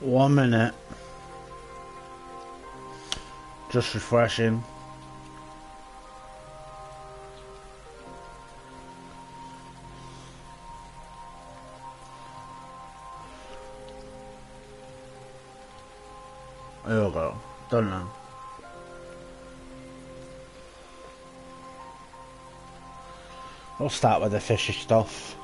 1 minute. Just refreshing. Here we go. Done now. We'll start with the fishy stuff.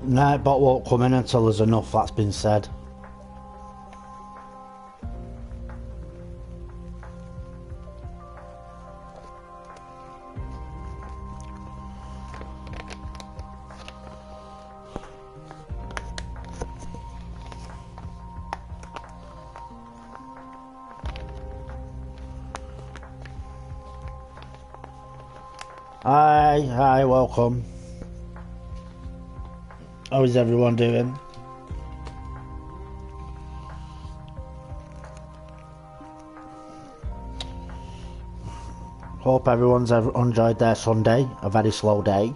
Nightbot won't come in until there's enough that's been said. Hi, welcome. How is everyone doing? Hope everyone's enjoyed their Sunday, a very slow day.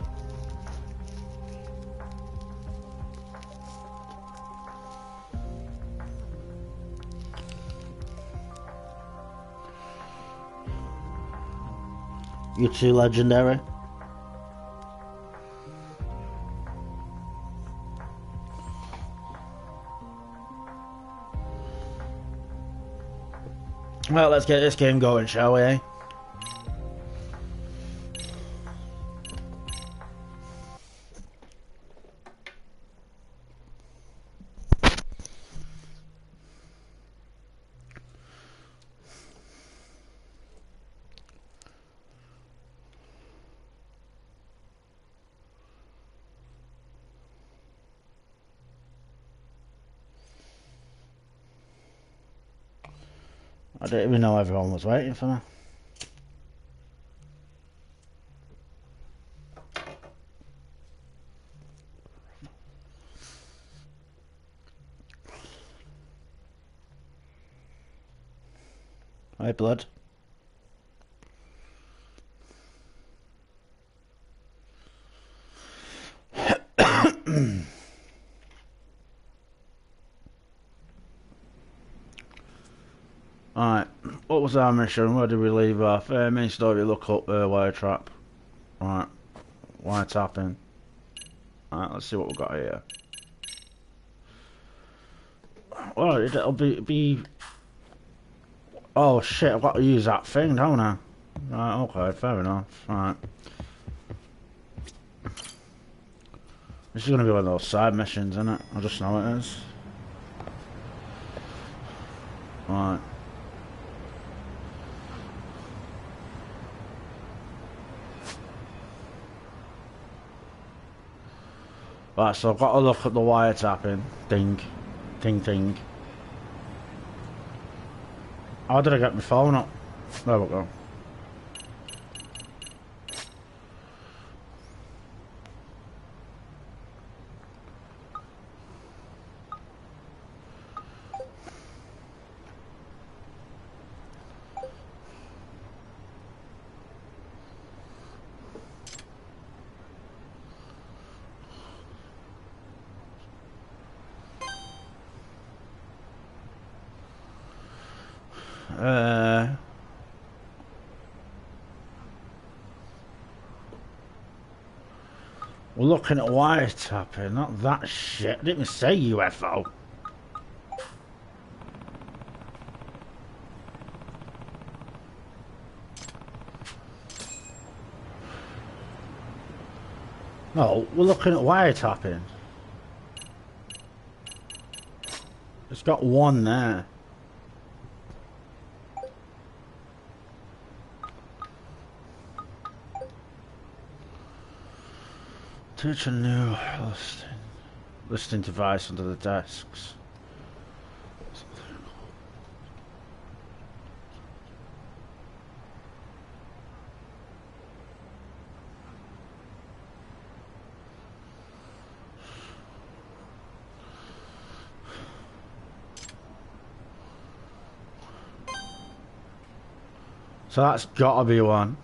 You too, legendary. Well, let's get this game going, shall we? Eh? I didn't even know everyone was waiting for me. Hey, blood. Alright, what was our mission? Where did we leave off? Main story, look up wire trap. Alright, wire tapping. Alright, let's see what we've got here. Well, it'll be... Oh shit, I've got to use that thing, don't I? Right, okay, fair enough. Alright. This is going to be one of those side missions, isn't it? I just know it is. Right. Right, so I've got to look at the wiretapping. Ding. Ting ting. How did I get my phone up? There we go. We're looking at wiretapping, not that shit. I didn't even say UFO. No, we're looking at wiretapping. It's got one there. Teach a new listing device under the desks. So that's gotta be one.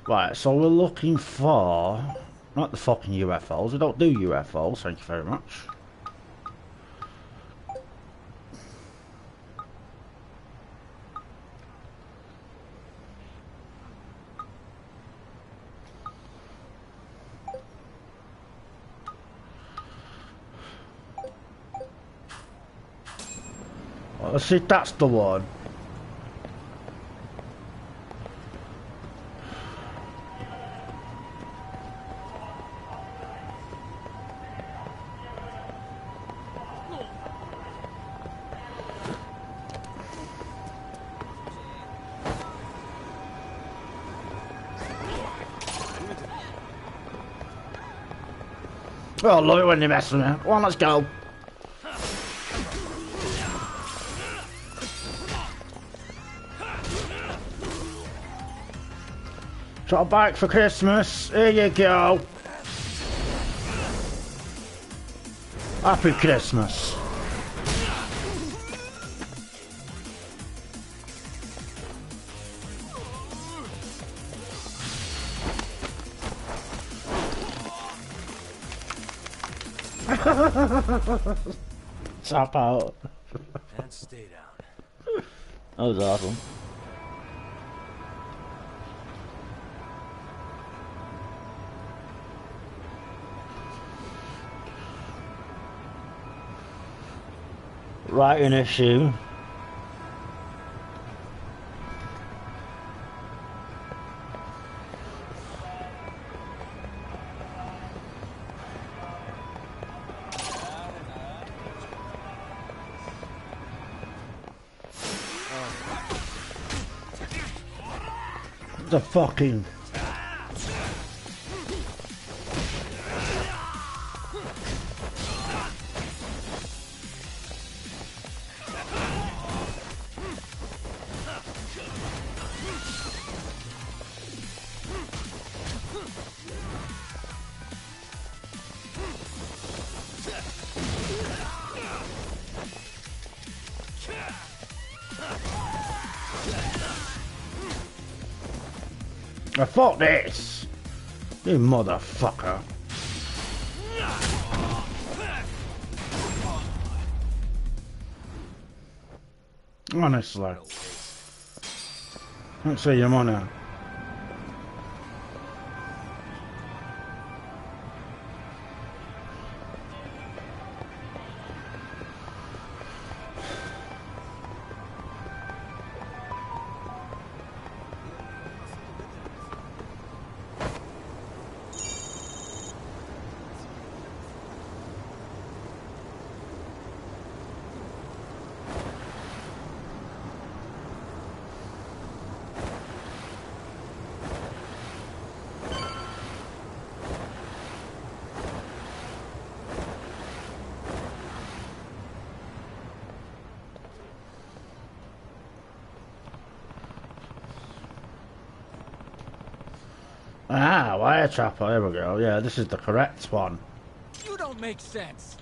Right, so we're looking for... Not the fucking UFOs. We don't do UFOs, thank you very much. Well, let's see if that's the one. Oh, I love it when they mess with me. Come on, let's go. Got a bike for Christmas. Here you go. Happy Christmas. Tap out. And stay down. That was awesome. Right, an issue. The fucking... Fuck this! You motherfucker. Honestly. Don't say your money. Ah, wire trapper, there we go. Yeah, this is the correct one. You don't make sense.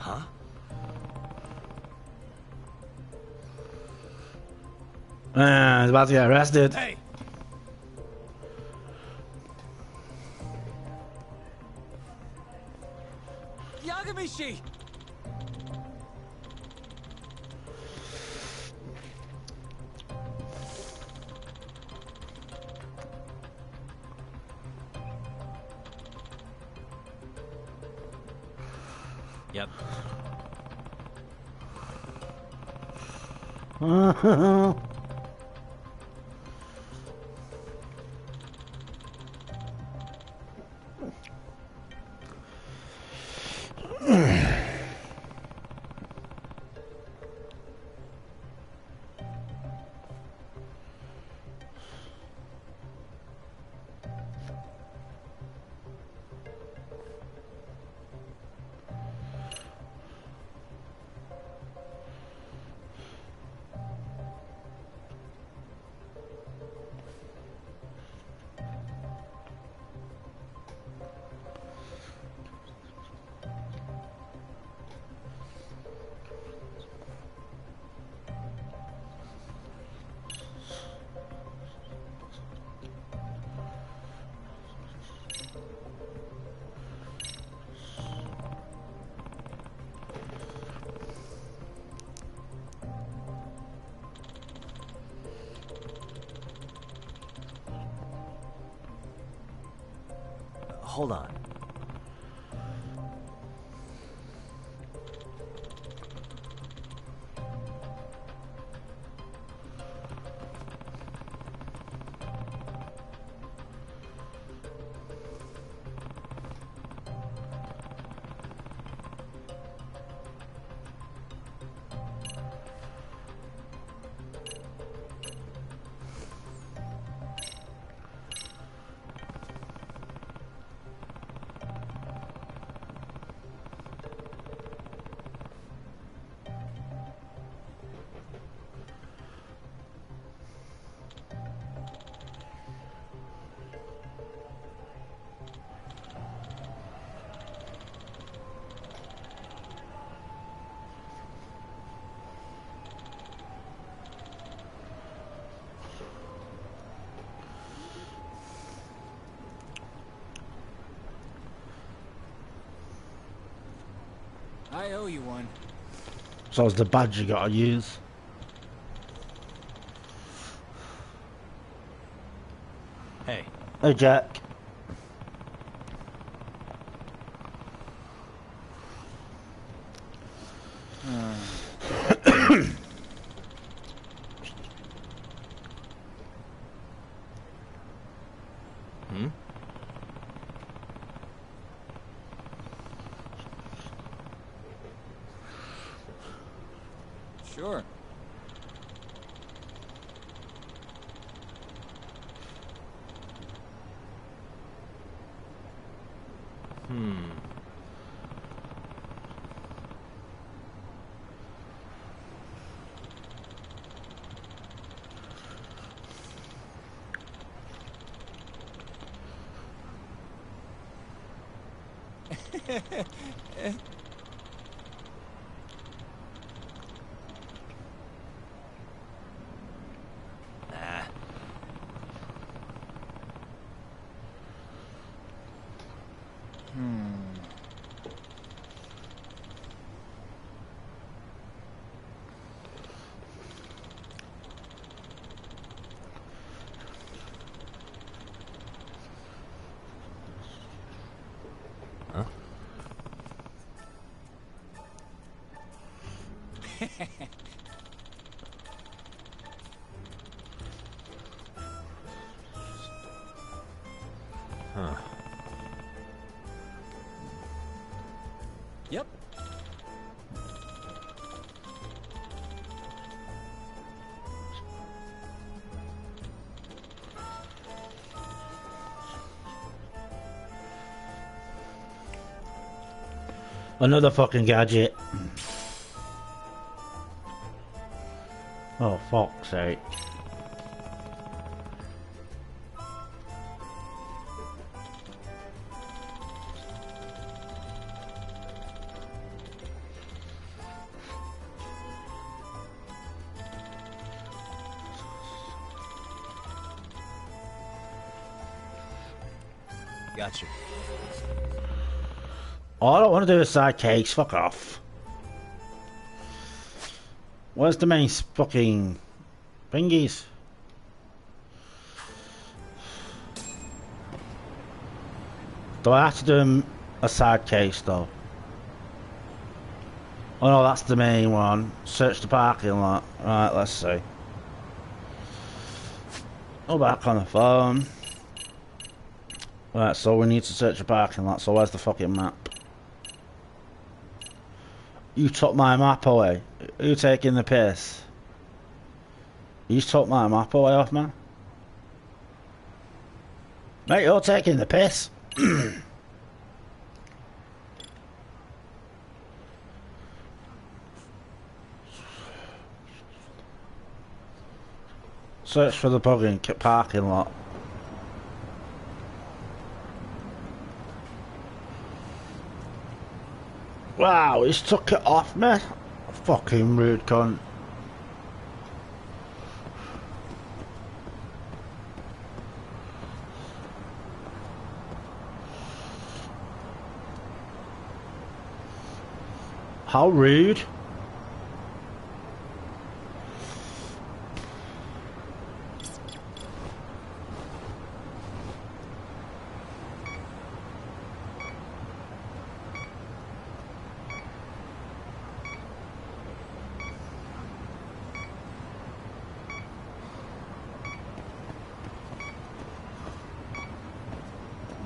Huh? He's about to get arrested. Hey! Yagamishi! Yep. Hold on. I owe you one. So it's the badge you gotta use. Hey. Hey, Jack. Hmm? Sure. Nah. Huh? Huh. Yep. Another fucking gadget. Oh, fuck's sake. Got you. Oh, I don't want to do a side case. Fuck off. Where's the main fucking thingies? Do I have to do a side case though? Oh no, that's the main one. Search the parking lot. Right, let's see. Go back on the phone. Right, so we need to search the parking lot. So where's the fucking map? You took my map away. You taking the piss? You took my map away off me? Mate, you're taking the piss. Search for the fucking parking lot. Wow, he's took it off me. Fucking rude cunt. How rude.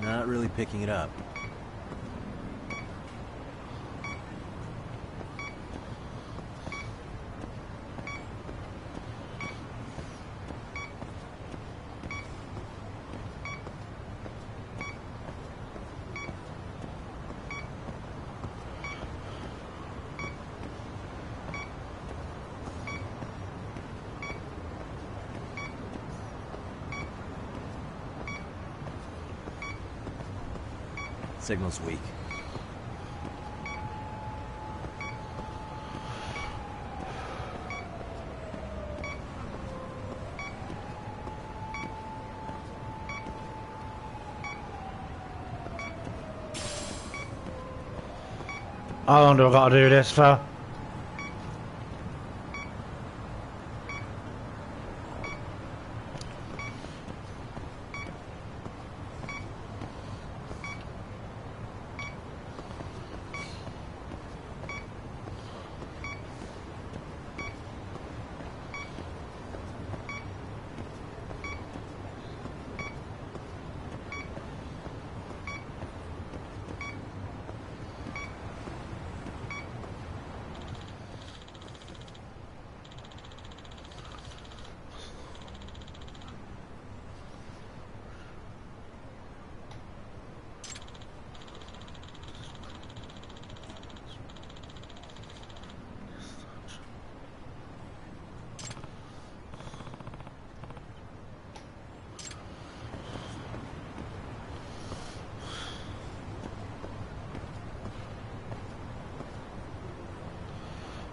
Not really picking it up. Signal's weak. How long do I gotta do this for?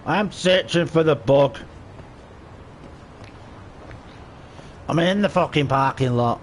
I'm searching for the bug. I'm in the fucking parking lot.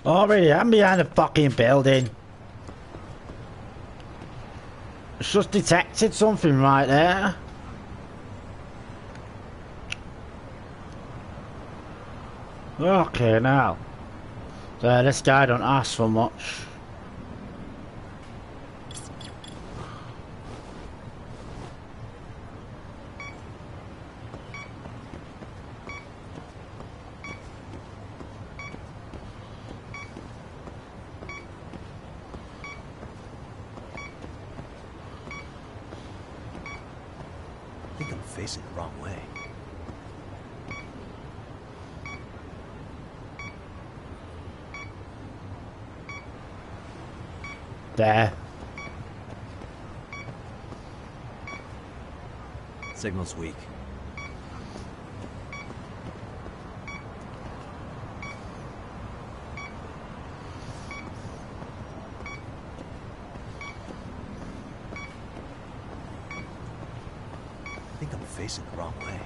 Oh, really? I'm behind the fucking building. It's just detected something right there. Okay, now. So this guy don't ask for much. facing the wrong way. There. Signal's weak. I think I'm facing the wrong way.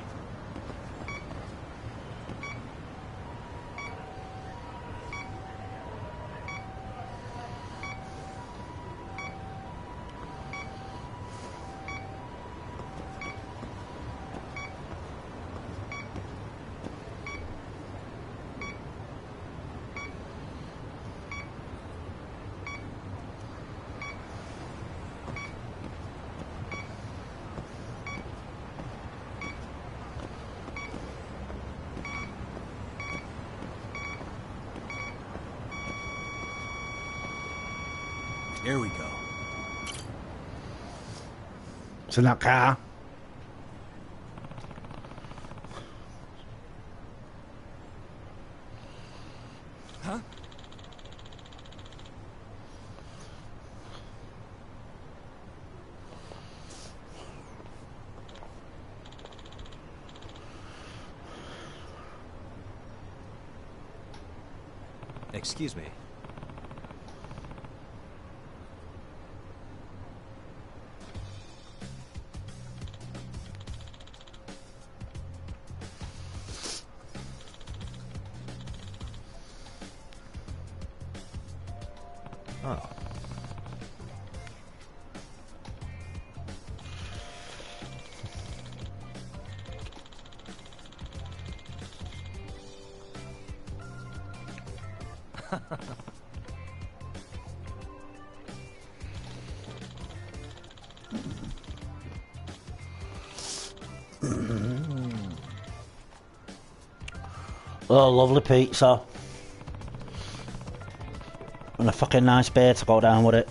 Here we go. It's in that car. Huh? Excuse me. Oh. Oh, lovely pizza. And a fucking nice beer to go down with it.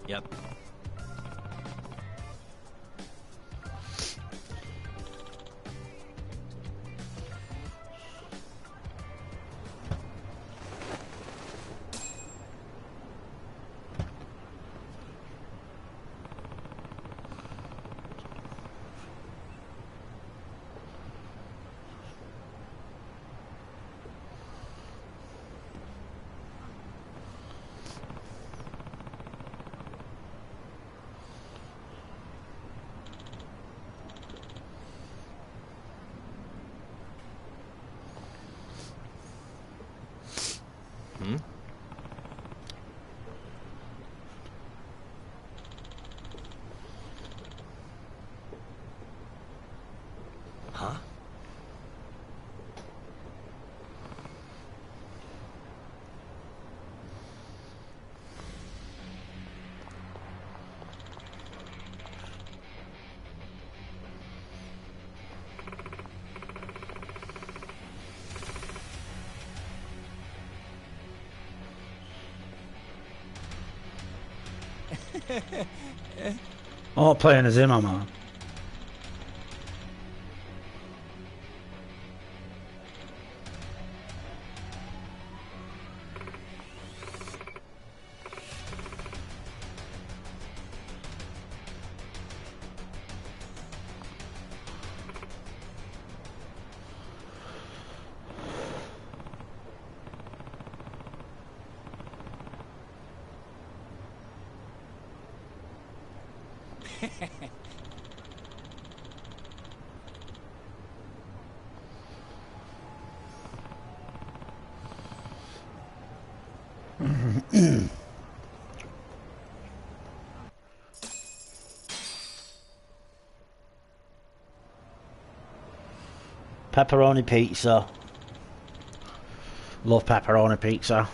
Yep. Hmm? Huh? I'm not playing as him, am I? Pepperoni pizza. Love pepperoni pizza.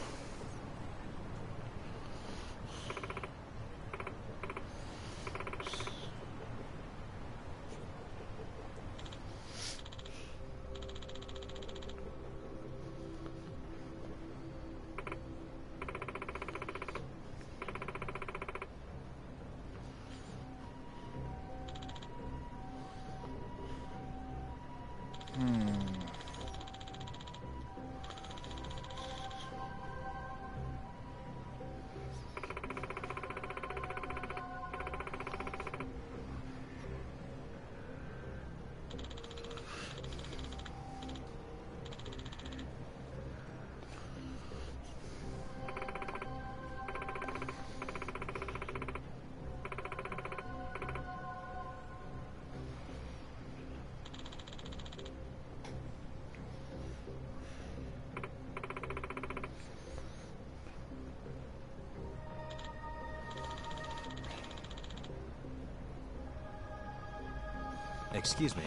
Excuse me.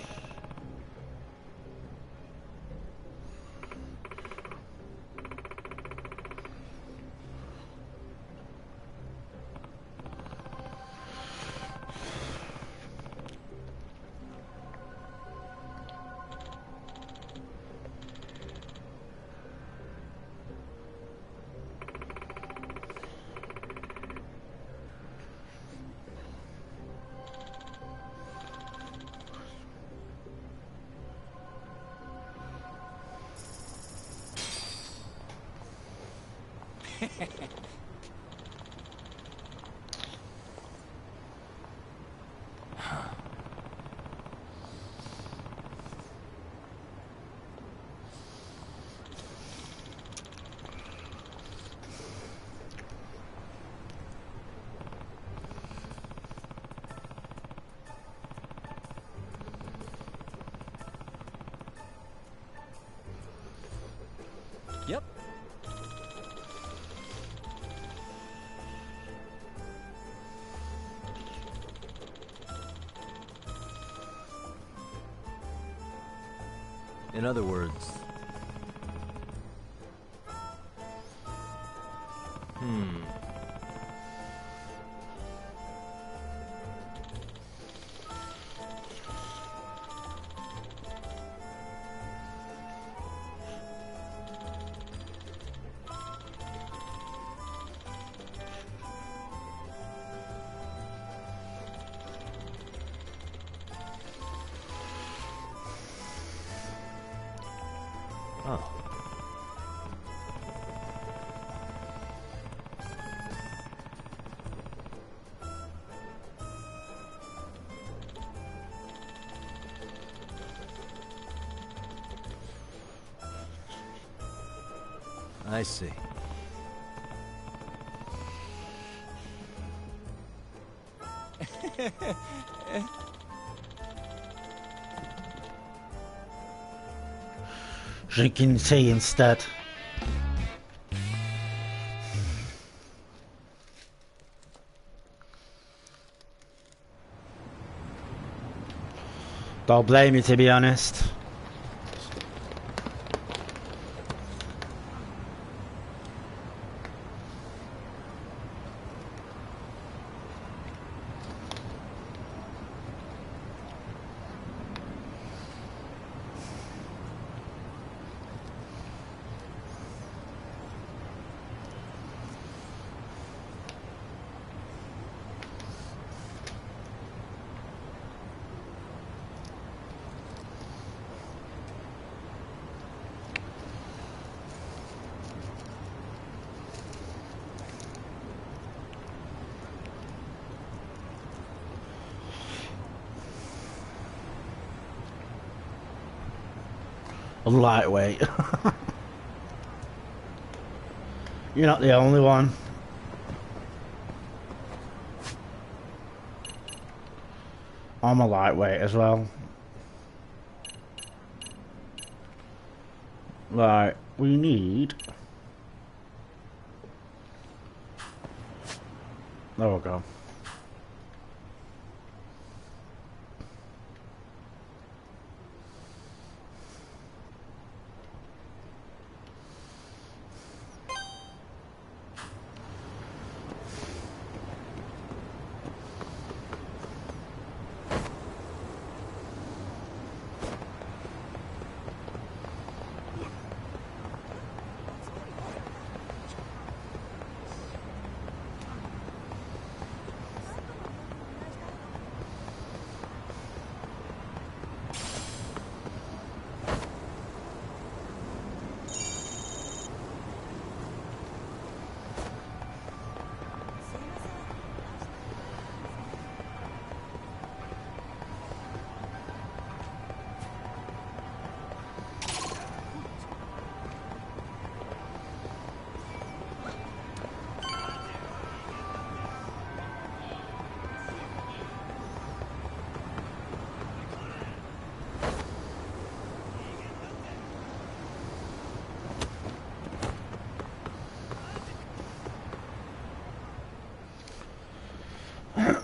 Yep. In other words... Oh. I see. Drinking tea instead. Don't blame me, to be honest. Lightweight. You're not the only one. I'm a lightweight as well. Right, we need... There we go.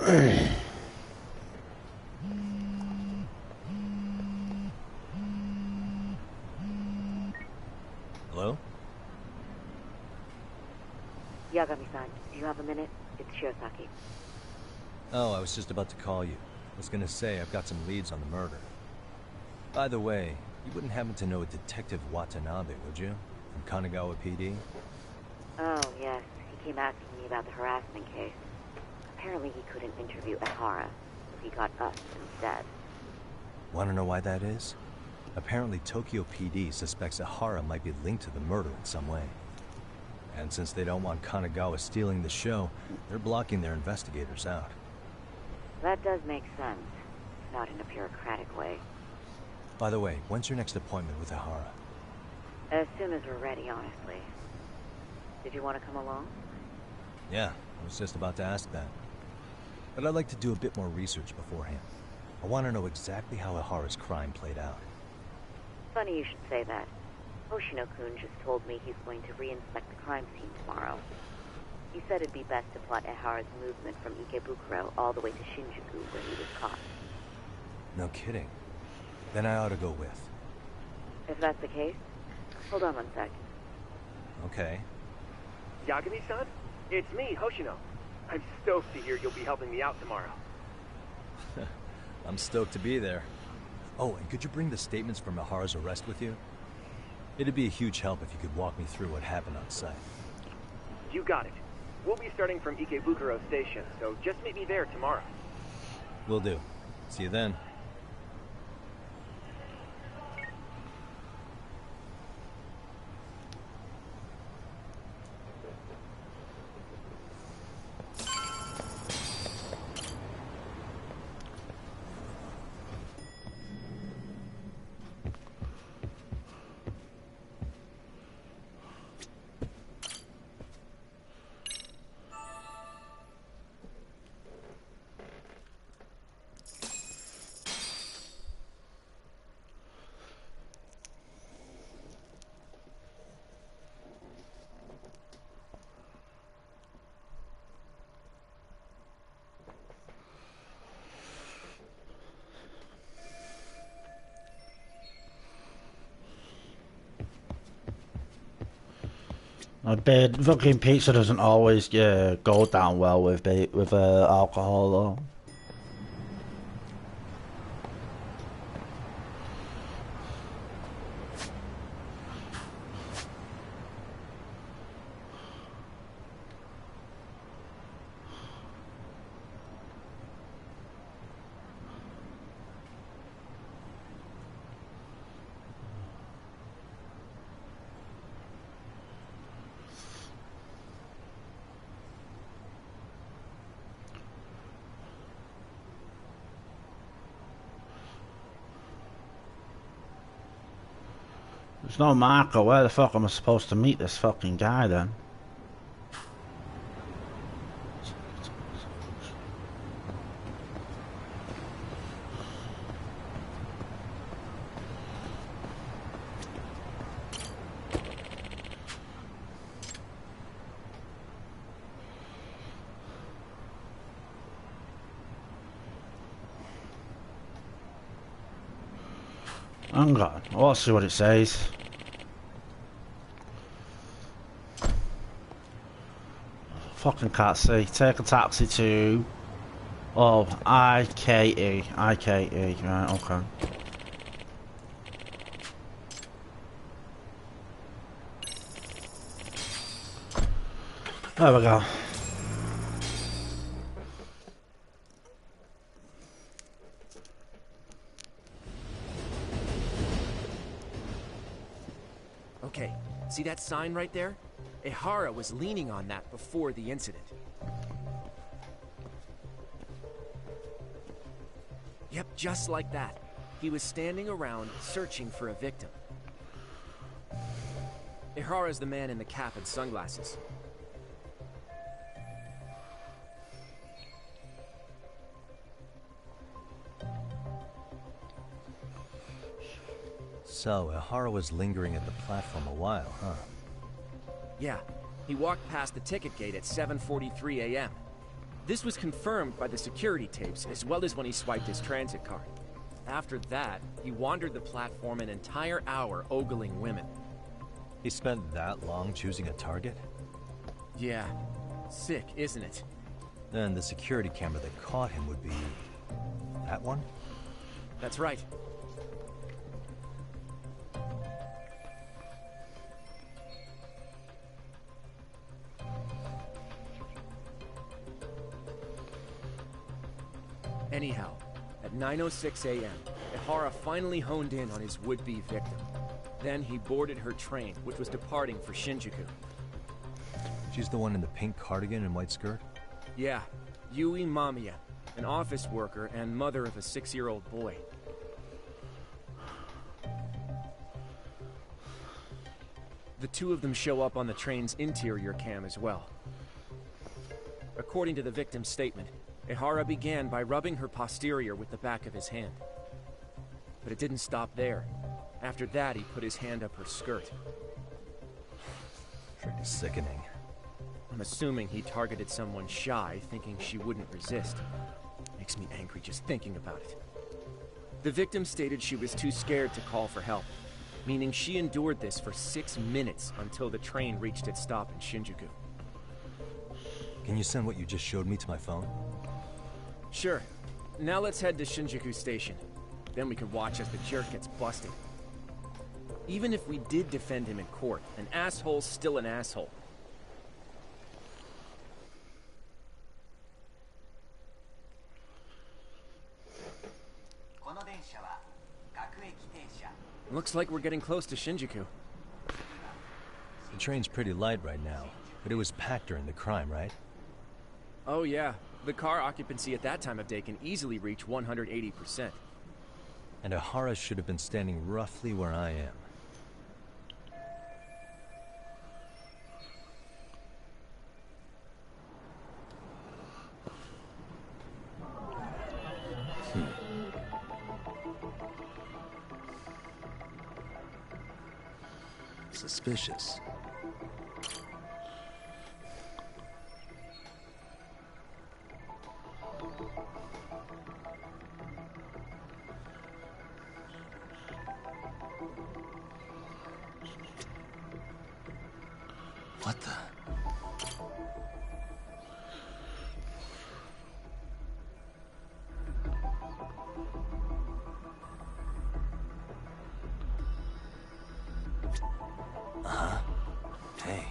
Hello? Yagami-san, do you have a minute? It's Shirosaki. Oh, I was just about to call you. I was gonna say I've got some leads on the murder. By the way, you wouldn't happen to know a Detective Watanabe, would you? From Kanagawa PD? Oh, yes. He came asking me about the harassment case. Apparently he couldn't interview Ehara, so he got us instead. Wanna know why that is? Apparently Tokyo PD suspects Ehara might be linked to the murder in some way. And since they don't want Kanagawa stealing the show, they're blocking their investigators out. That does make sense. Not in a bureaucratic way. By the way, when's your next appointment with Ehara? As soon as we're ready, honestly. Did you want to come along? Yeah, I was just about to ask that. But I'd like to do a bit more research beforehand. I want to know exactly how Ehara's crime played out. Funny you should say that. Hoshino-kun just told me he's going to re-inspect the crime scene tomorrow. He said it'd be best to plot Ehara's movement from Ikebukuro all the way to Shinjuku, where he was caught. No kidding. Then I ought to go with. If that's the case, hold on one sec. Okay. Yagami-san? It's me, Hoshino. I'm stoked to hear you'll be helping me out tomorrow. I'm stoked to be there. Oh, and could you bring the statements from Ehara's arrest with you? It'd be a huge help if you could walk me through what happened on site. You got it. We'll be starting from Ikebukuro Station, so just meet me there tomorrow. Will do. See you then. My bed, fucking pizza doesn't always go down well with alcohol though. There's no marker. Where the fuck am I supposed to meet this fucking guy then? Hang on, I'll see what it says. Fucking can't see. Take a taxi to... Oh, IKE. IKE, right, okay. There we go. Okay, see that sign right there? Ehara was leaning on that before the incident. Yep, just like that. He was standing around searching for a victim. Ehara's the man in the cap and sunglasses. So, Ehara was lingering at the platform a while, huh? Yeah, he walked past the ticket gate at 7:43 a.m. This was confirmed by the security tapes, as well as when he swiped his transit card. After that, he wandered the platform an entire hour ogling women. He spent that long choosing a target? Yeah. Sick, isn't it? Then the security camera that caught him would be... that one? That's right. Anyhow, at 9:06 a.m., Ihara finally honed in on his would-be victim. Then he boarded her train, which was departing for Shinjuku. She's the one in the pink cardigan and white skirt? Yeah, Yui Mamiya, an office worker and mother of a 6-year-old boy. The two of them show up on the train's interior cam as well. According to the victim's statement, Ihara began by rubbing her posterior with the back of his hand. But it didn't stop there. After that, he put his hand up her skirt. Pretty sickening. I'm assuming he targeted someone shy, thinking she wouldn't resist. Makes me angry just thinking about it. The victim stated she was too scared to call for help, meaning she endured this for 6 minutes until the train reached its stop in Shinjuku. Can you send what you just showed me to my phone? Sure. Now let's head to Shinjuku Station. Then we can watch as the jerk gets busted. Even if we did defend him in court, an asshole's still an asshole. Looks like we're getting close to Shinjuku. The train's pretty light right now, but it was packed during the crime, right? Oh yeah, the car occupancy at that time of day can easily reach 180%. And Ihara should have been standing roughly where I am. Suspicious. What the? Hey.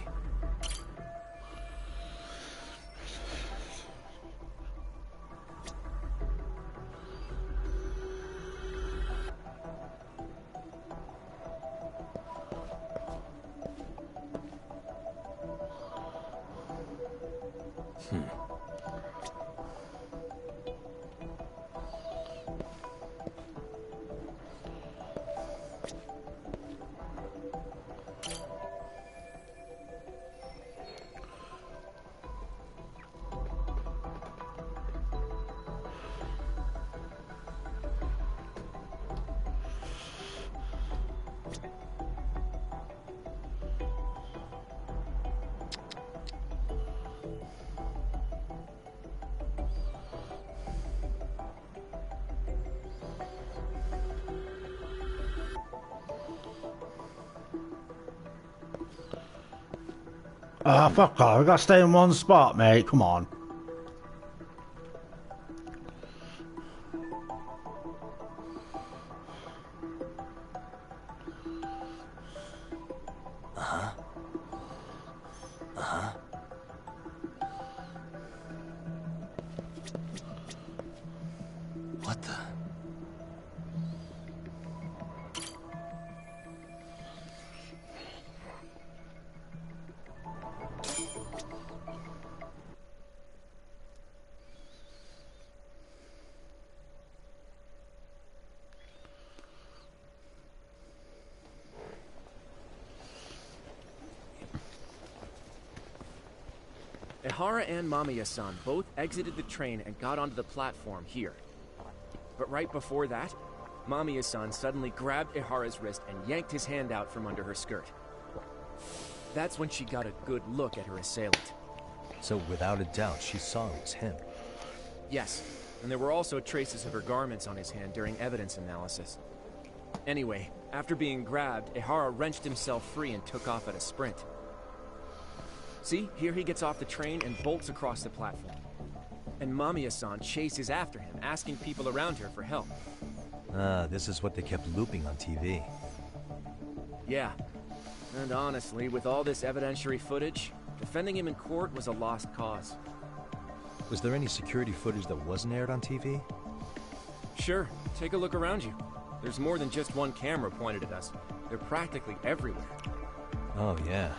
Ah, fuck off. We gotta stay in one spot, mate. Come on. What the? Ihara and Mamiya-san both exited the train and got onto the platform here. But right before that, Mamiya-san suddenly grabbed Ihara's wrist and yanked his hand out from under her skirt. That's when she got a good look at her assailant. So without a doubt, she saw it was him. Yes, and there were also traces of her garments on his hand during evidence analysis. Anyway, after being grabbed, Ehara wrenched himself free and took off at a sprint. See, here he gets off the train and bolts across the platform. And Mamiya-san chases after him, asking people around her for help. Ah, this is what they kept looping on TV. Yeah. And honestly, with all this evidentiary footage, defending him in court was a lost cause. Was there any security footage that wasn't aired on TV? Sure, take a look around you. There's more than just one camera pointed at us. They're practically everywhere. Oh, yeah.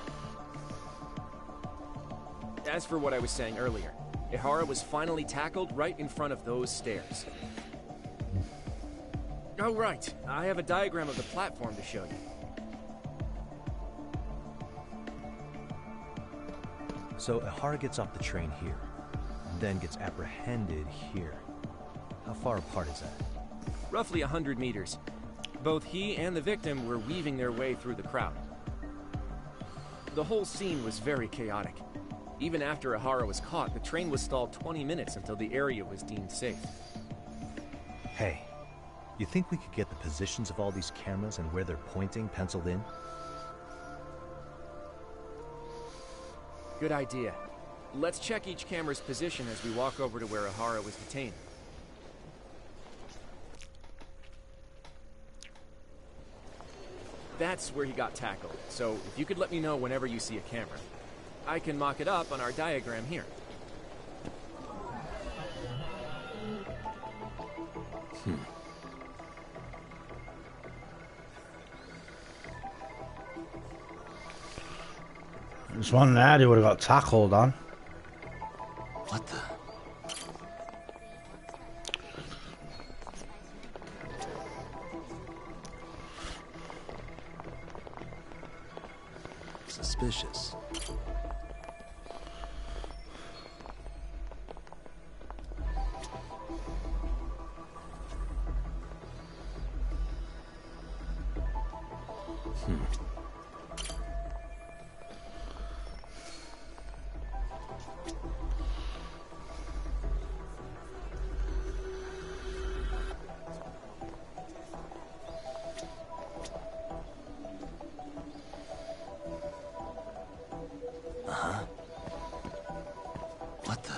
As for what I was saying earlier, Ehara was finally tackled right in front of those stairs. Oh, right. I have a diagram of the platform to show you. So Ehara gets off the train here, then gets apprehended here. How far apart is that? Roughly 100 meters. Both he and the victim were weaving their way through the crowd. The whole scene was very chaotic. Even after Ehara was caught, the train was stalled 20 minutes until the area was deemed safe. Hey, you think we could get the positions of all these cameras and where they're pointing penciled in? Good idea. Let's check each camera's position as we walk over to where Ehara was detained. That's where he got tackled, so if you could let me know whenever you see a camera. I can mock it up on our diagram here. There's one there he would have got tackled on. What the? Suspicious. What the?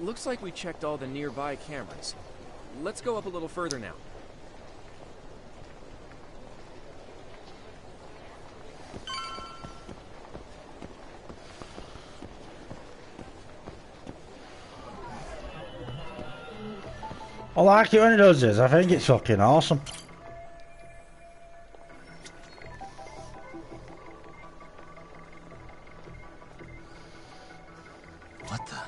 Looks like we checked all the nearby cameras. Let's go up a little further now. I like it when it does this. I think it's fucking awesome. What the?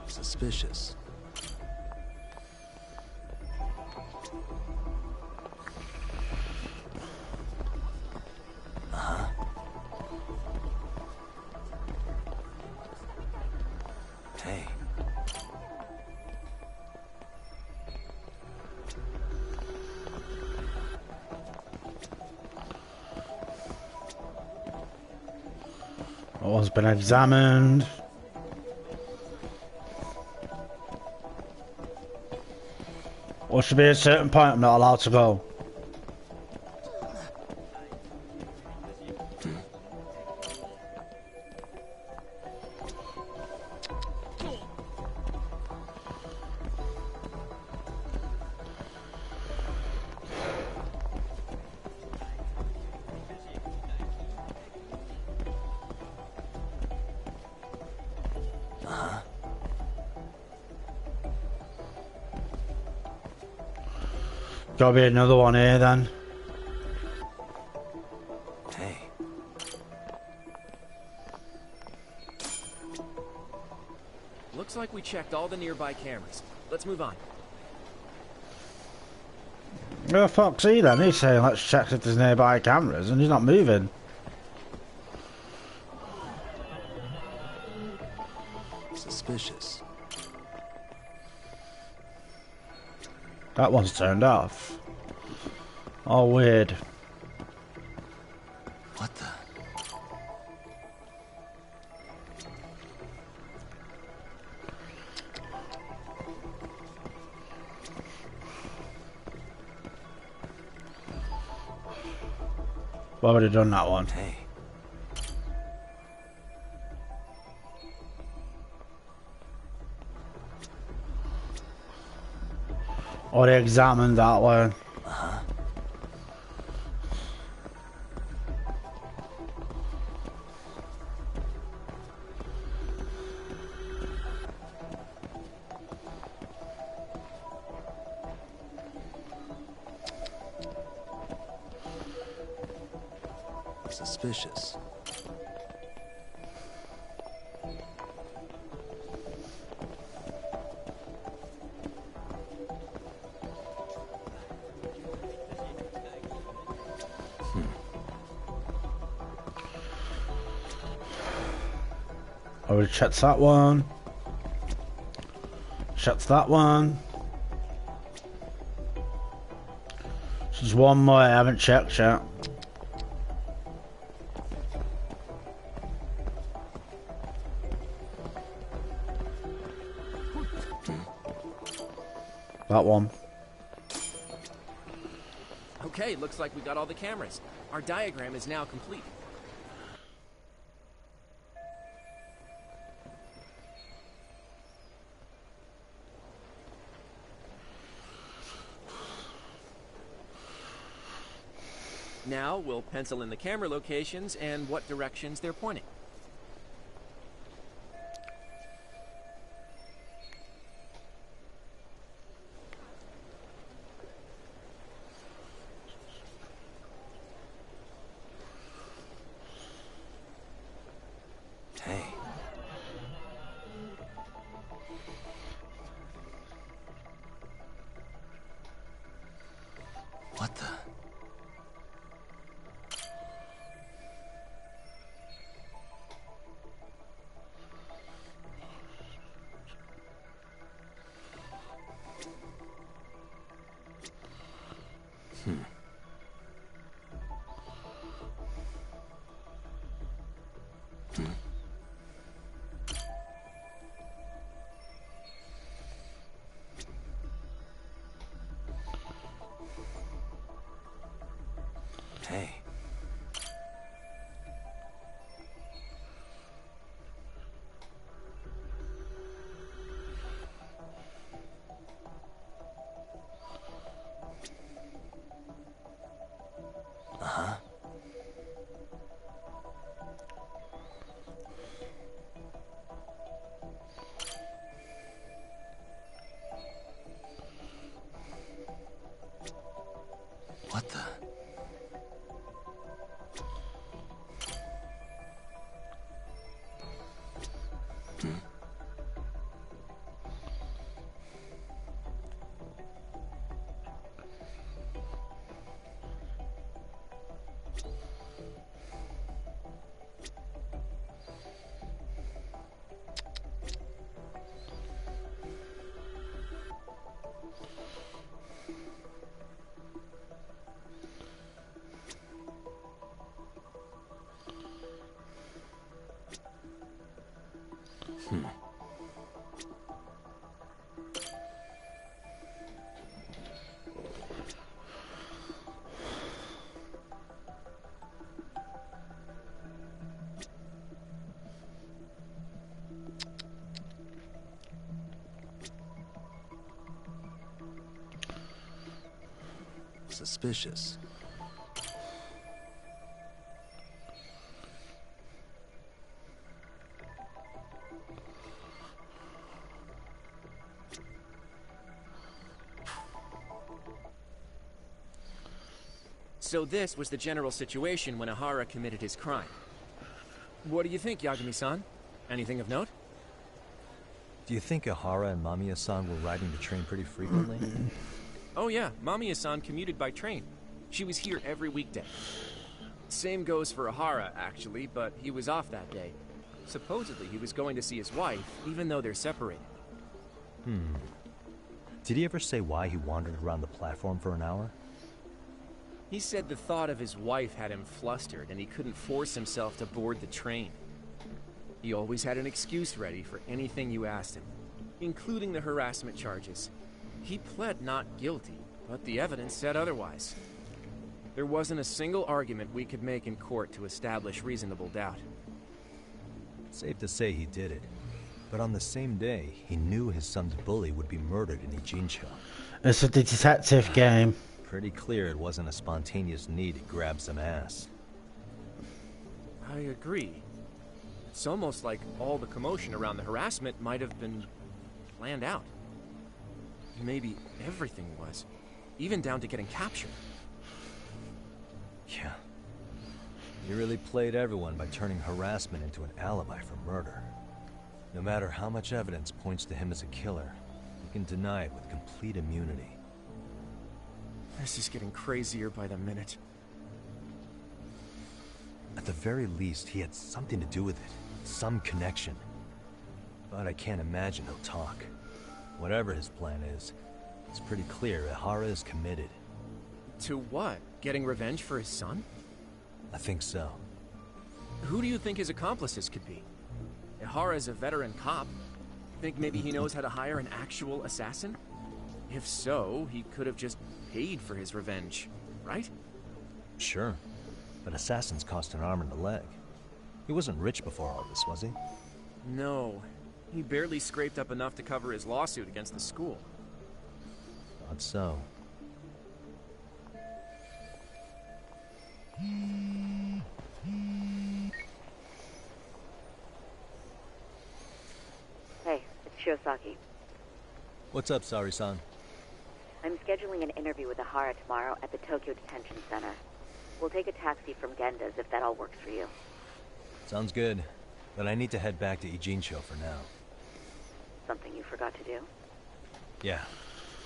Suspicious. Hey. All's been examined. Or should be a certain point I'm not allowed to go. Gotta be another one here then. Hey. Looks like we checked all the nearby cameras. Let's move on. Well, fuck's he then? He's saying let's check if there's nearby cameras and he's not moving. Suspicious. That one's turned off. Oh, weird. What the? Why would have done that one? Hey. Or they examined that one. Uh-huh. Suspicious. I would have checked that one. Checked that one. There's one more I haven't checked yet. That one. Okay, looks like we got all the cameras. Our diagram is now complete. Now we'll pencil in the camera locations and what directions they're pointing. Hey. What the? Hey. Uh-huh. What the? Suspicious. So this was the general situation when Ahara committed his crime. What do you think, Yagami-san? Anything of note? Do you think Ahara and Mamiya-san were riding the train pretty frequently? Oh yeah, Mamiya-san commuted by train. She was here every weekday. Same goes for Ahara, actually, but he was off that day. Supposedly, he was going to see his wife, even though they're separated. Did he ever say why he wandered around the platform for an hour? He said the thought of his wife had him flustered, and he couldn't force himself to board the train. He always had an excuse ready for anything you asked him, including the harassment charges. He pled not guilty, but the evidence said otherwise. There wasn't a single argument we could make in court to establish reasonable doubt. Safe to say he did it. But on the same day, he knew his son's bully would be murdered in Ijincho. It's a detective game. Pretty clear it wasn't a spontaneous need to grab some ass. I agree. It's almost like all the commotion around the harassment might have been planned out. Maybe everything was, even down to getting captured. Yeah. He really played everyone by turning harassment into an alibi for murder. No matter how much evidence points to him as a killer, he can deny it with complete immunity. This is getting crazier by the minute. At the very least, he had something to do with it. Some connection. But I can't imagine he'll talk. Whatever his plan is, it's pretty clear Ihara is committed. To what? Getting revenge for his son? I think so. Who do you think his accomplices could be? Ihara's a veteran cop. Think maybe he knows how to hire an actual assassin? If so, he could have just paid for his revenge, right? Sure. But assassins cost an arm and a leg. He wasn't rich before all this, was he? No. He barely scraped up enough to cover his lawsuit against the school. Thought so. Hey, it's Shiosaki. What's up, Sari-san? I'm scheduling an interview with Ihara tomorrow at the Tokyo Detention Center. We'll take a taxi from Genda's if that all works for you. Sounds good. But I need to head back to Ijincho for now. Something you forgot to do? Yeah.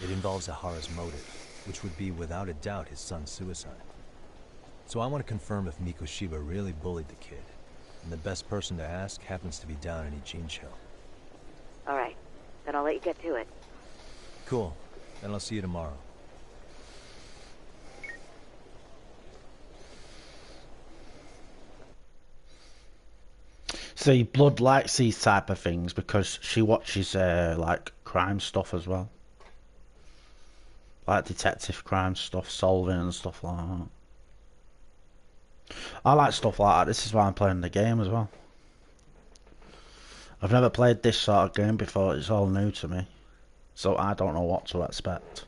It involves Ihara's motive, which would be without a doubt his son's suicide. So I want to confirm if Mikoshiba really bullied the kid. And the best person to ask happens to be down in Ijincho. Alright, then I'll let you get to it. Cool. Then I'll see you tomorrow. See, Blood likes these type of things because she watches like crime stuff as well, like detective crime stuff, solving and stuff like that. I like stuff like that. This is why I'm playing the game as well. I've never played this sort of game before. It's all new to me, so I don't know what to expect.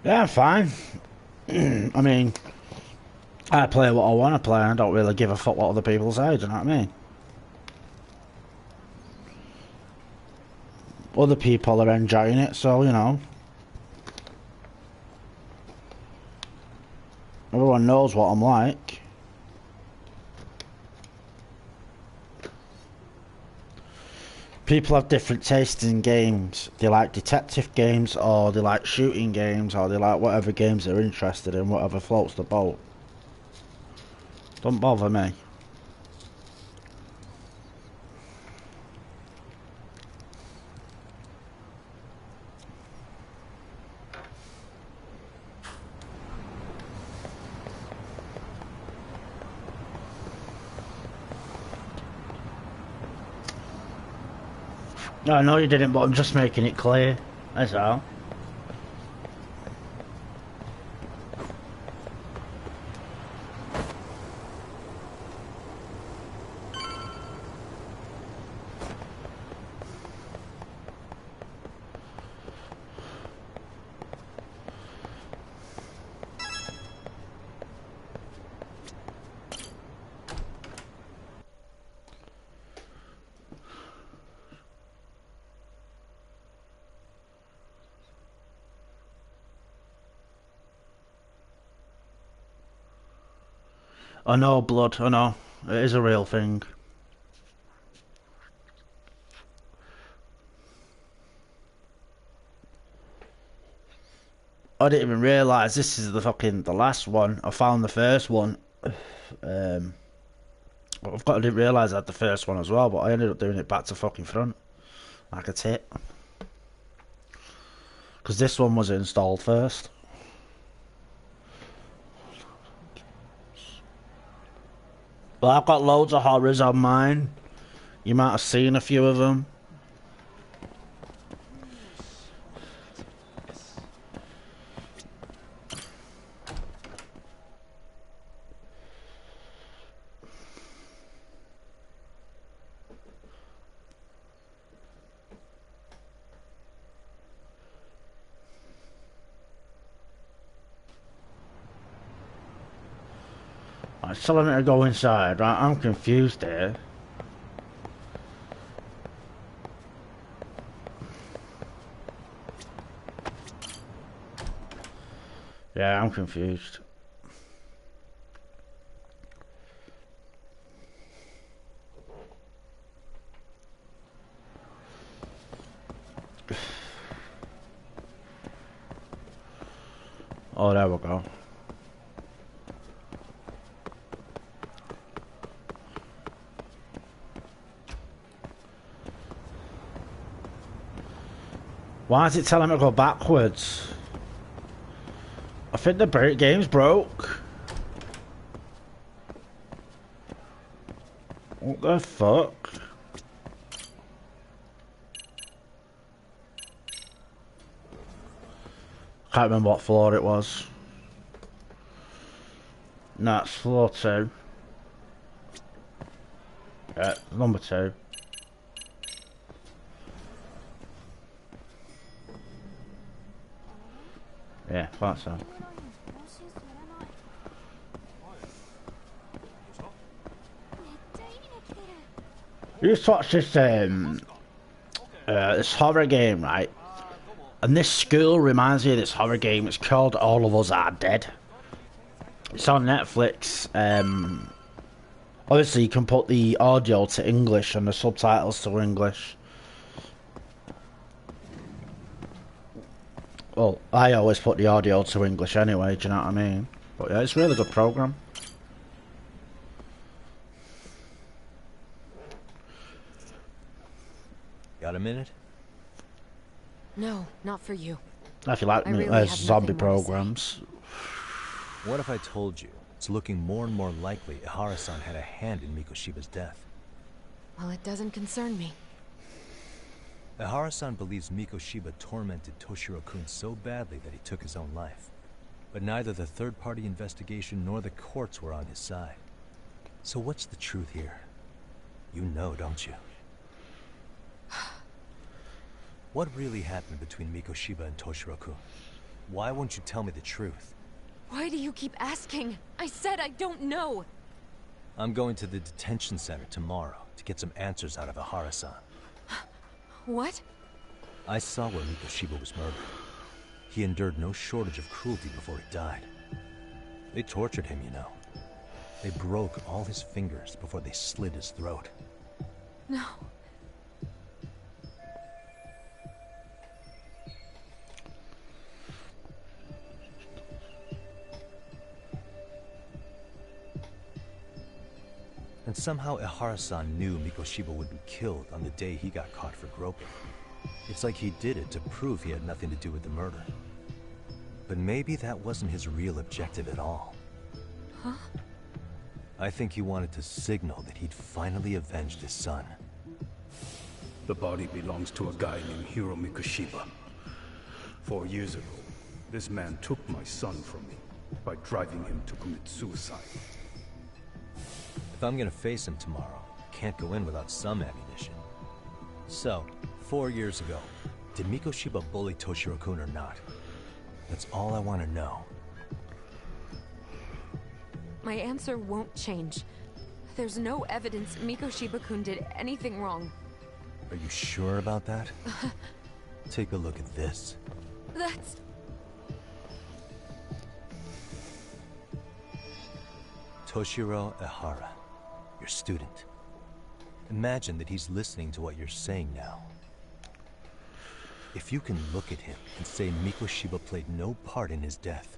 Yeah, I'm fine. I mean, I play what I want to play. I don't really give a fuck what other people say. Do you know what I mean? other people are enjoying it, so, you know. Everyone knows what I'm like. People have different tastes in games. They like detective games, or they like shooting games, or they like whatever games they're interested in, whatever floats the boat. Don't bother me. No, I know you didn't, but I'm just making it clear. That's all. I know, blood, I know. It is a real thing. I didn't even realise this is the last one. I found the first one. I didn't realise I had the first one as well, but I ended up doing it back to fucking front. Like a tit. Because this one was installed first. But I've got loads of horrors on mine. You might have seen a few of them. Right, telling me to go inside, right? I'm confused here. Yeah, I'm confused. Oh, there we go. Why is it telling me to go backwards? I think the game's broke. What the fuck? Can't remember what floor it was. No, it's floor 2. Yeah, number 2. Yeah, thought so. You just watch this this horror game, right? And this school reminds me of this horror game. It's called All of Us Are Dead. It's on Netflix. Obviously, you can put the audio to English and the subtitles to English. Well, I always put the audio to English anyway, do you know what I mean? But yeah, it's a really good program. Got a minute? No, not for you. If you like zombie programs. What if I told you it's looking more and more likely Ihara-san had a hand in Mikoshiba's death? Well, it doesn't concern me. Ihara-san believes Mikoshiba tormented Toshiro-kun so badly that he took his own life. But neither the third-party investigation nor the courts were on his side. So what's the truth here? You know, don't you? What really happened between Mikoshiba and Toshiro-kun? Why won't you tell me the truth? Why do you keep asking? I said I don't know! I'm going to the detention center tomorrow to get some answers out of Ihara-san. What? I saw where Mikoshiba was murdered. He endured no shortage of cruelty before he died. They tortured him, you know. They broke all his fingers before they slit his throat. No. And somehow Ihara-san knew Mikoshiba would be killed on the day he got caught for groping. It's like he did it to prove he had nothing to do with the murder. But maybe that wasn't his real objective at all. Huh? I think he wanted to signal that he'd finally avenged his son. The body belongs to a guy named Hiro Mikoshiba. 4 years ago, this man took my son from me by driving him to commit suicide. If I'm gonna face him tomorrow, can't go in without some ammunition. So, 4 years ago, did Mikoshiba bully Toshiro-kun or not? That's all I want to know. My answer won't change. There's no evidence Mikoshiba-kun did anything wrong. Are you sure about that? Take a look at this. That's... Toshiro Ihara, your student. Imagine that he's listening to what you're saying now. If you can look at him and say Mikoshiba played no part in his death,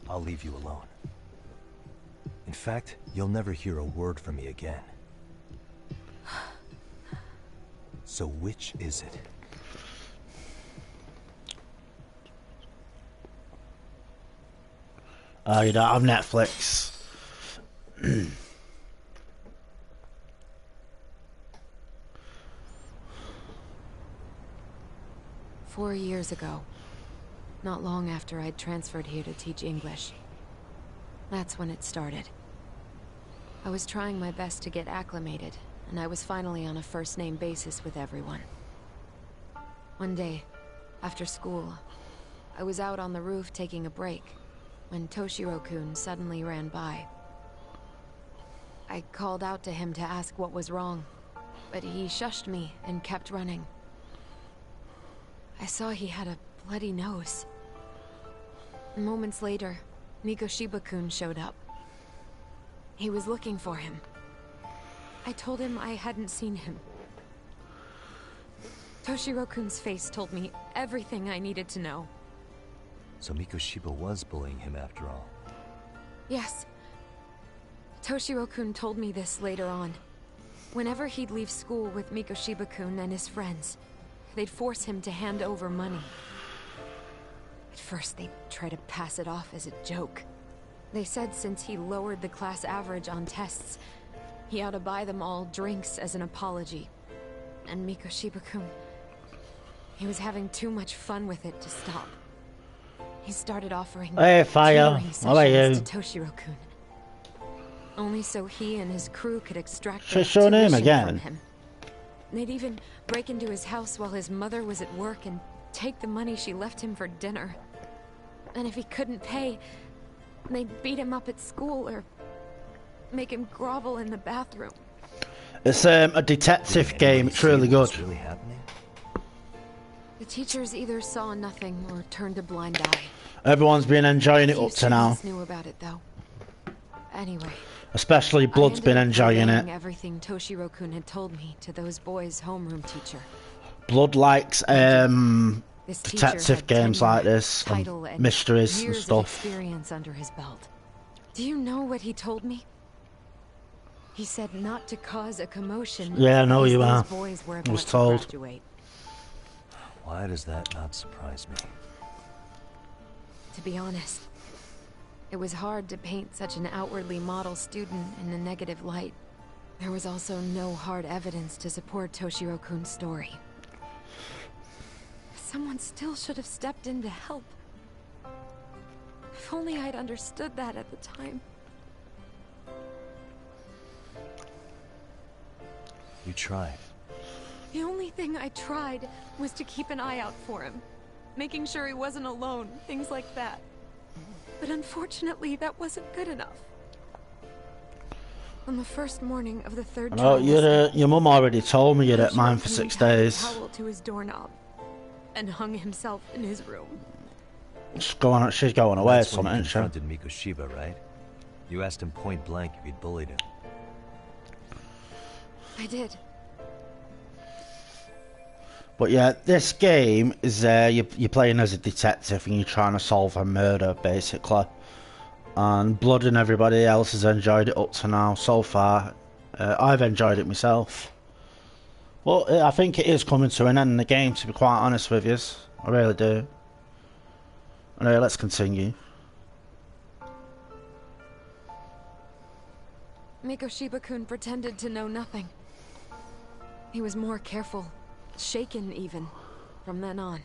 I'll leave you alone. In fact, you'll never hear a word from me again. So which is it? Oh, you don't have Netflix. 4 years ago, not long after I'd transferred here to teach English. That's when it started. I was trying my best to get acclimated, and I was finally on a first-name basis with everyone. One day, after school, I was out on the roof taking a break, when Toshiro-kun suddenly ran by. I called out to him to ask what was wrong, but he shushed me and kept running. I saw he had a bloody nose. Moments later, Mikoshiba-kun showed up. He was looking for him. I told him I hadn't seen him. Toshiro-kun's face told me everything I needed to know. So Mikoshiba was bullying him after all. Yes. Toshiro-kun told me this later on. Whenever he'd leave school with Mikoshiba-kun and his friends, they'd force him to hand over money. At first, they'd try to pass it off as a joke. They said since he lowered the class average on tests, he ought to buy them all drinks as an apology. And Mikoshiba-kun, he was having too much fun with it to stop. He started offering Fire. tutoring How are you? sessions to Toshiro-kun. Only so he and his crew could extract Should I the show name tuition again? from him. They'd even break into his house while his mother was at work and take the money she left him for dinner. And if he couldn't pay, they'd beat him up at school or make him grovel in the bathroom. It's a detective game. It's really good. What's really happening? The teachers either saw nothing or turned a blind eye. Everyone's been enjoying it Few up to now. students knew about it though. Anyway, Especially Blood's been enjoying relaying it. everything Toshiro-kun had told me to those boys' homeroom teacher. Blood likes This teacher detective had games tenure, like this, title, and mysteries and years of stuff. experience under his belt. Do you know what he told me? He said not to cause a commotion. Yeah, I know because you those are. boys were I about was to told. graduate. Why does that not surprise me? To be honest, it was hard to paint such an outwardly model student in a negative light. There was also no hard evidence to support Toshiro-kun's story. Someone still should have stepped in to help. If only I'd understood that at the time. You tried. The only thing I tried was to keep an eye out for him. Making sure he wasn't alone, things like that. But unfortunately, that wasn't good enough. On the first morning of the third Oh, trimester, your mum already told me you're at mine for Toshiro-kun 6 tied a days. towel to his doorknob. and hung himself in his room. She's going away or That's when something, you isn't she? confronted Mikoshiba, right? You asked him point blank if he'd bullied him. I did. But yeah, this game is you're playing as a detective and you're trying to solve a murder, basically. And Blood and everybody else has enjoyed it up to now, so far. I've enjoyed it myself. But I think it is coming to an end in the game, to be quite honest with you. I really do. Anyway, let's continue. Mikoshiba-kun pretended to know nothing. He was more careful, shaken even, from then on.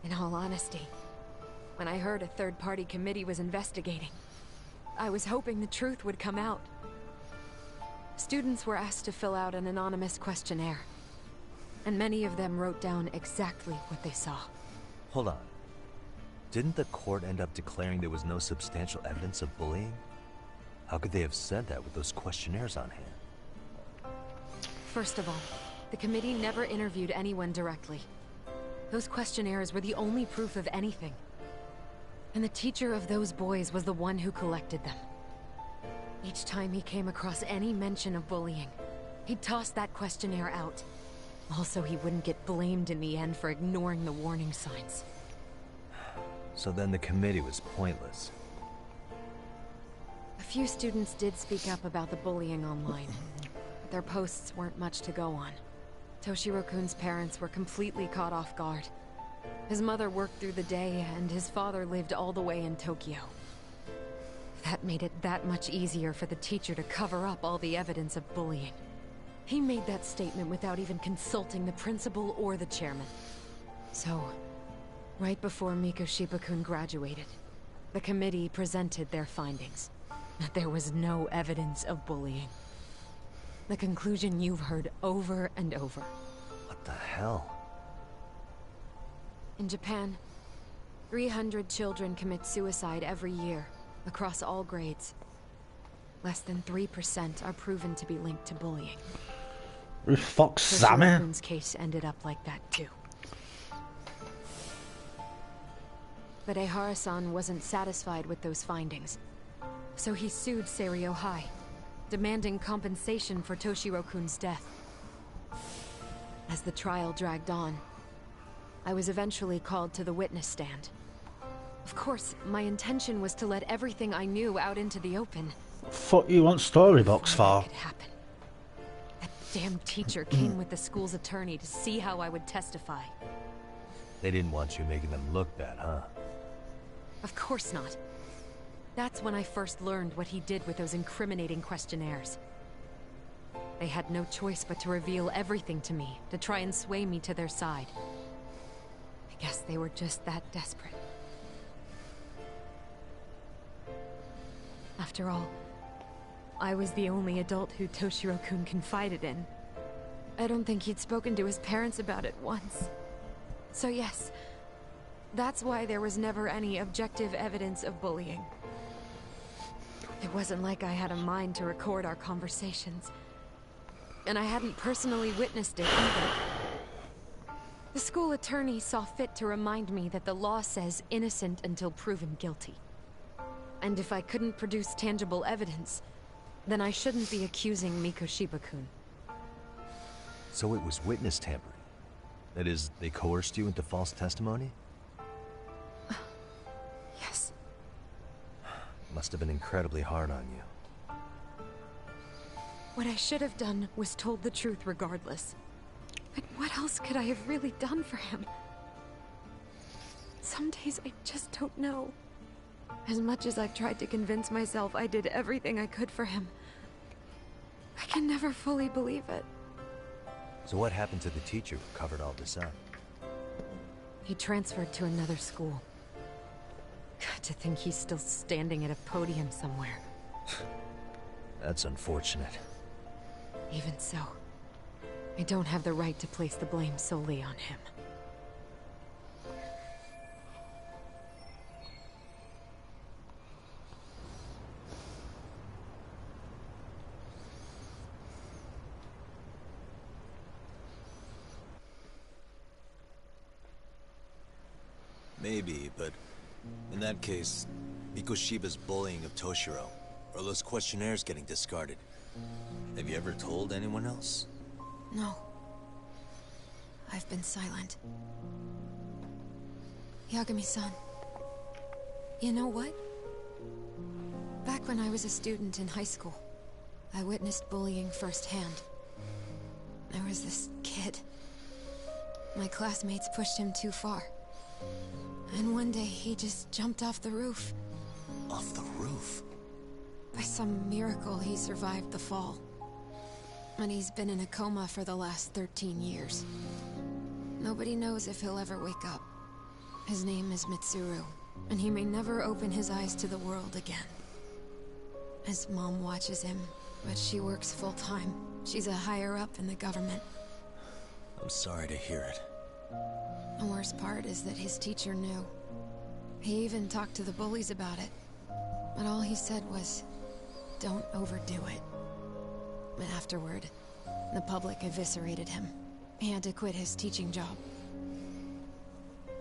In all honesty, when I heard a third-party committee was investigating, I was hoping the truth would come out. Students were asked to fill out an anonymous questionnaire, and many of them wrote down exactly what they saw. Hold on. Didn't the court end up declaring there was no substantial evidence of bullying? How could they have said that with those questionnaires on hand? First of all, the committee never interviewed anyone directly. Those questionnaires were the only proof of anything. And the teacher of those boys was the one who collected them. Each time he came across any mention of bullying, he'd toss that questionnaire out. Also, he wouldn't get blamed in the end for ignoring the warning signs. So then the committee was pointless. A few students did speak up about the bullying online, but their posts weren't much to go on. Toshiro-kun's parents were completely caught off guard. His mother worked through the day, and his father lived all the way in Tokyo. That made it that much easier for the teacher to cover up all the evidence of bullying. He made that statement without even consulting the principal or the chairman. So, right before Mikoshiba-kun graduated, the committee presented their findings. That there was no evidence of bullying. The conclusion you've heard over and over. What the hell? In Japan, 300 children commit suicide every year, across all grades. Less than 3% are proven to be linked to bullying. Fuck Sammy. Toshiro-kun's case ended up like that too. But Ehara-san wasn't satisfied with those findings. So he sued Seiryo High, demanding compensation for Toshiro-kun's death. As the trial dragged on, I was eventually called to the witness stand. Of course, my intention was to let everything I knew out into the open. Fuck you want storybooks Before that for? could happen. That damn teacher came with the school's attorney to see how I would testify. They didn't want you making them look bad, huh? Of course not. That's when I first learned what he did with those incriminating questionnaires. They had no choice but to reveal everything to me, to try and sway me to their side. I guess they were just that desperate. After all, I was the only adult who Toshiro-kun confided in. I don't think he'd spoken to his parents about it once. So yes, that's why there was never any objective evidence of bullying. It wasn't like I had a mind to record our conversations. And I hadn't personally witnessed it either. The school attorney saw fit to remind me that the law says innocent until proven guilty. And if I couldn't produce tangible evidence, then I shouldn't be accusing Mikoshiba-kun. So it was witness tampering. That is, they coerced you into false testimony? Yes. Must have been incredibly hard on you. What I should have done was told the truth regardless. But what else could I have really done for him? Some days I just don't know. As much as I've tried to convince myself I did everything I could for him, I can never fully believe it. So what happened to the teacher who covered all this up? He transferred to another school. God, to think he's still standing at a podium somewhere. That's unfortunate. Even so, I don't have the right to place the blame solely on him. Maybe, but in that case, Mikoshiba's bullying of Toshiro, or those questionnaires getting discarded. Have you ever told anyone else? No. I've been silent. Yagami-san. You know what? Back when I was a student in high school, I witnessed bullying firsthand. There was this kid. My classmates pushed him too far. And one day he just jumped off the roof. Off the roof? By some miracle, he survived the fall. And he's been in a coma for the last 13 years. Nobody knows if he'll ever wake up. His name is Mitsuru, and he may never open his eyes to the world again. His mom watches him, but she works full-time. She's a higher-up in the government. I'm sorry to hear it. The worst part is that his teacher knew. He even talked to the bullies about it. But all he said was, don't overdo it. But afterward, the public eviscerated him. He had to quit his teaching job.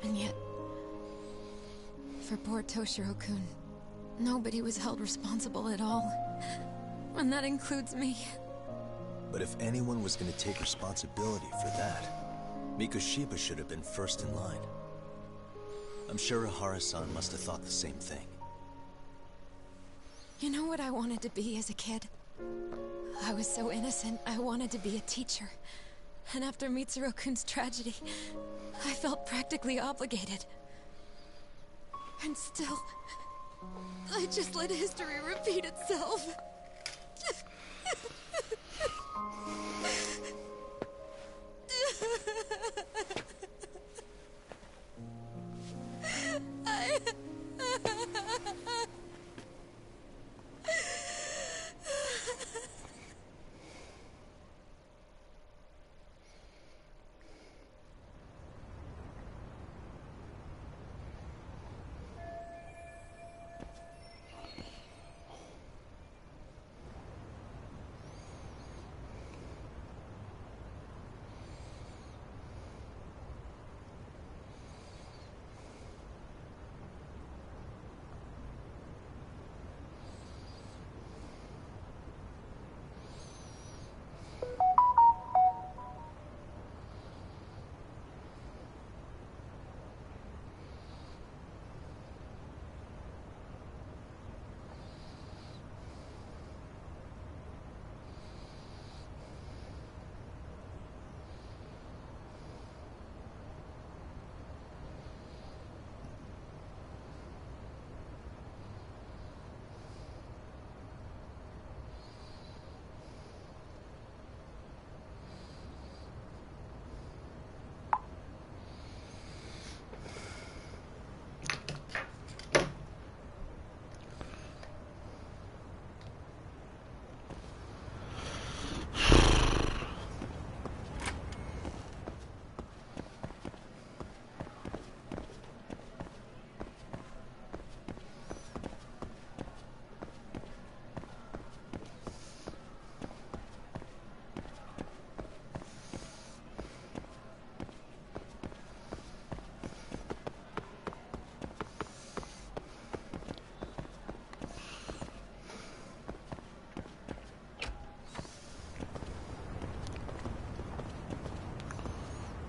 And yet, for poor Toshiro-kun, nobody was held responsible at all. And that includes me. But if anyone was going to take responsibility for that, Mikoshiba should have been first in line. I'm sure Ihara-san must have thought the same thing. You know what I wanted to be as a kid? I was so innocent, I wanted to be a teacher. And after Mitsuru-kun's tragedy, I felt practically obligated. And still, I just let history repeat itself.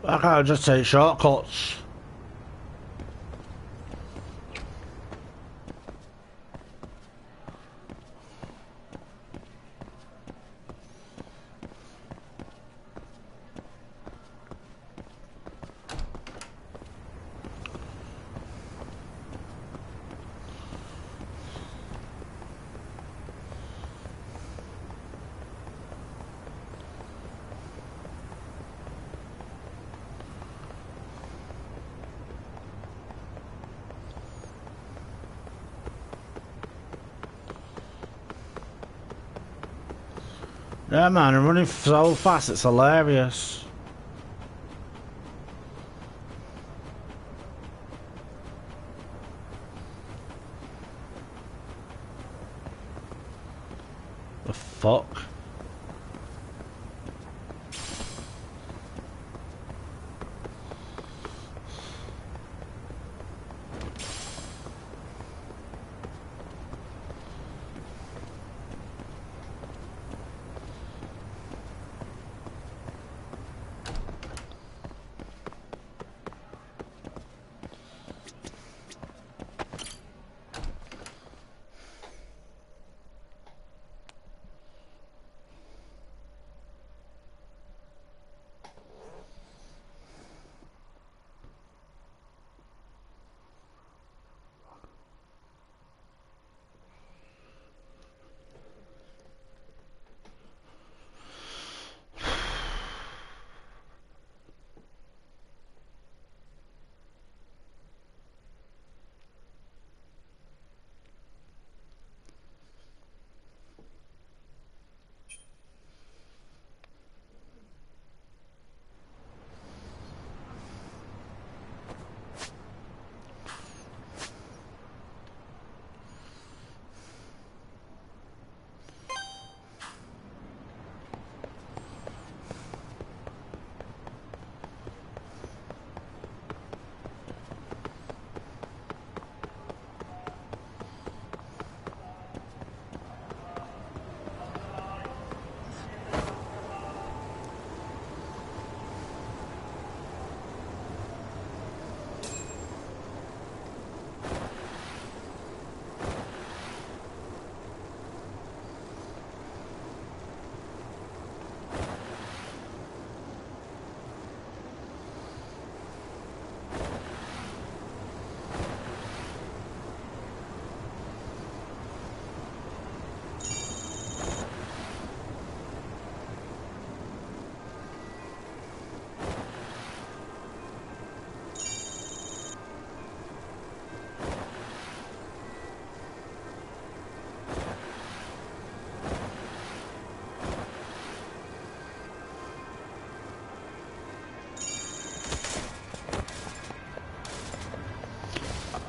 I can't just take shortcuts. Yeah man, I'm running so fast, it's hilarious. The fuck?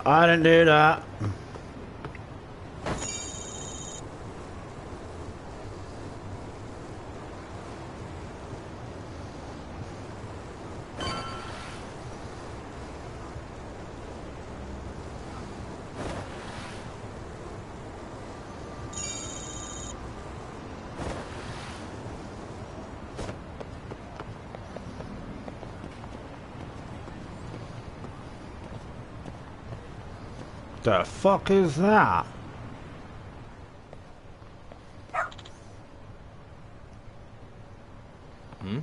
I didn't do that. The fuck is that? Hmm?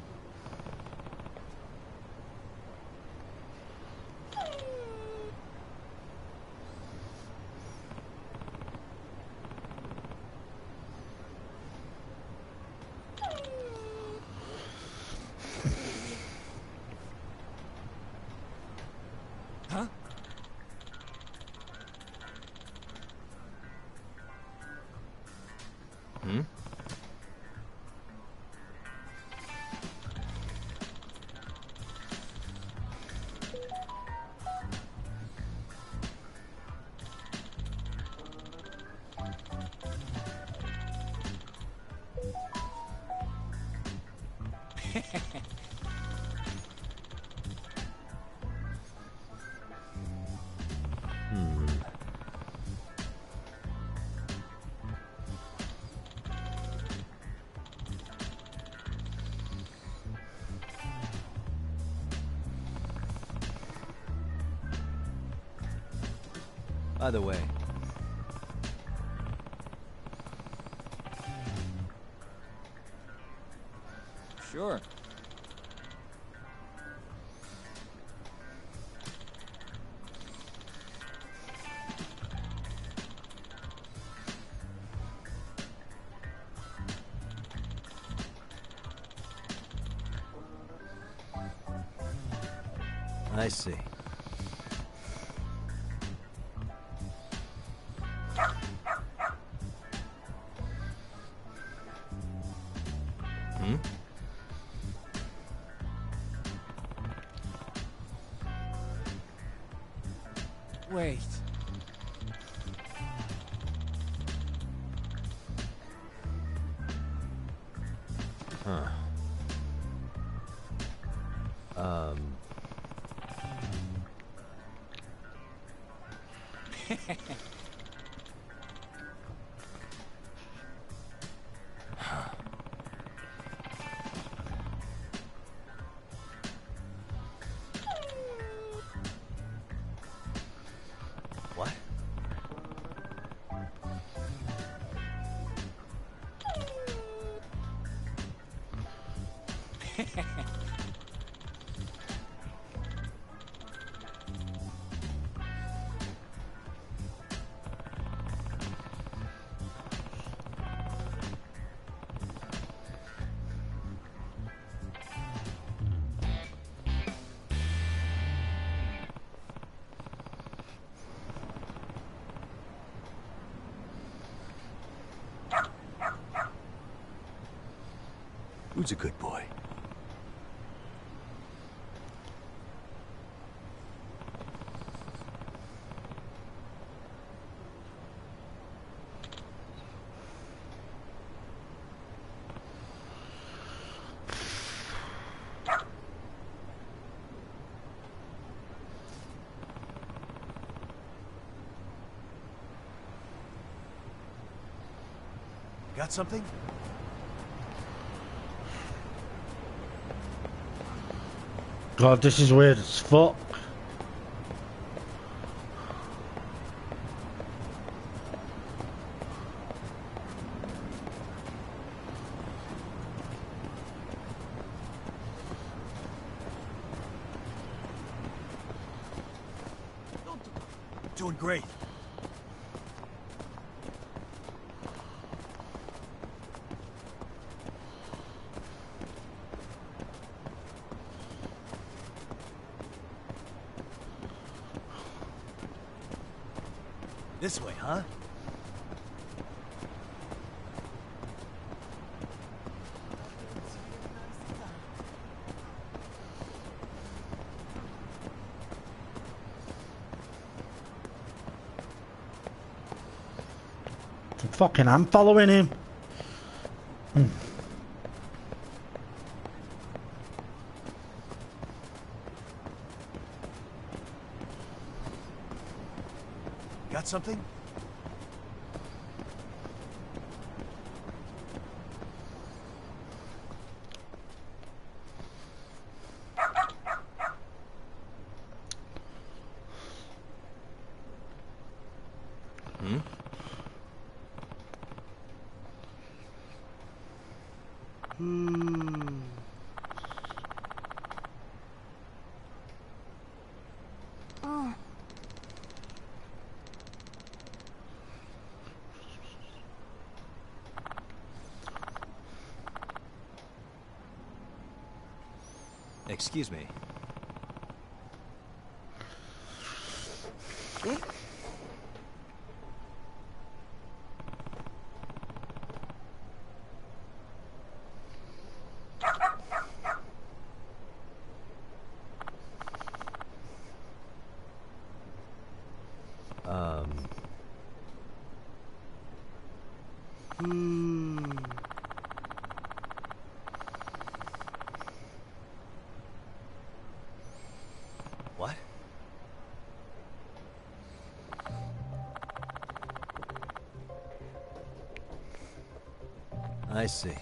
Huh? Hmm? Either way. Sure. I see. Hmm? Wait. Huh. What? Who's a good boy? Got something? God, this is weird as fuck. Doing great. This way, huh? Fucking, I'm following him. Got something? Hmm? Excuse me. What? I see.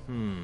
Hmm?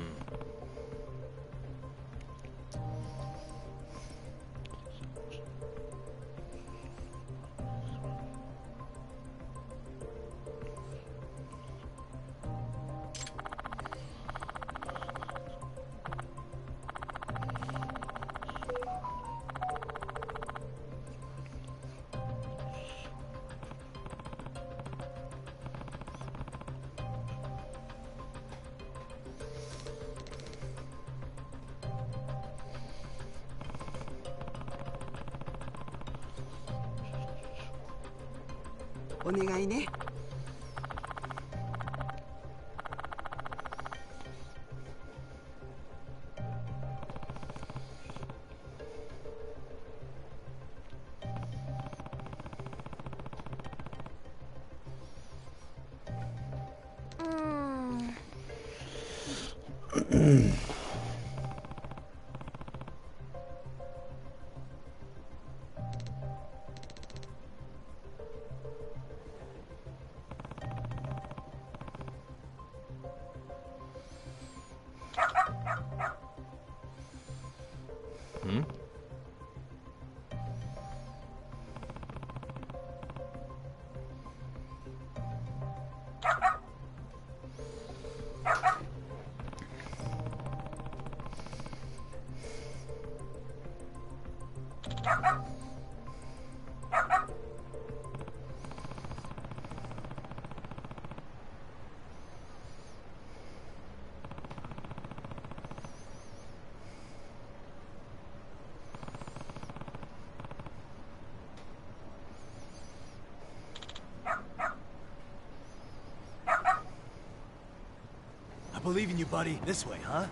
I believe in you, buddy. This way, huh?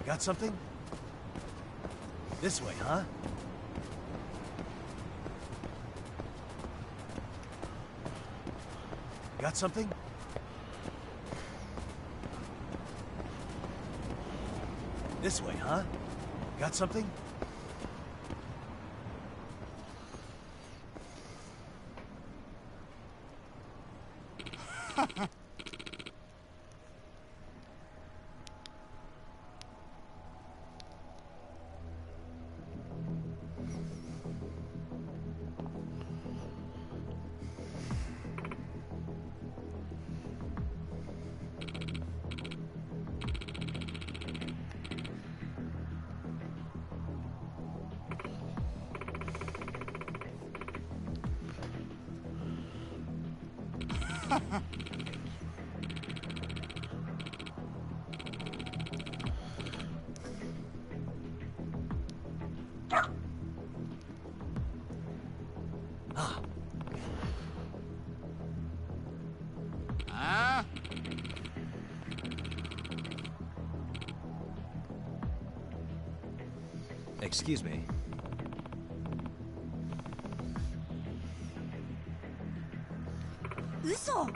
Got something? This way, huh? Got something? This way, huh? Got something? Excuse me.嘘!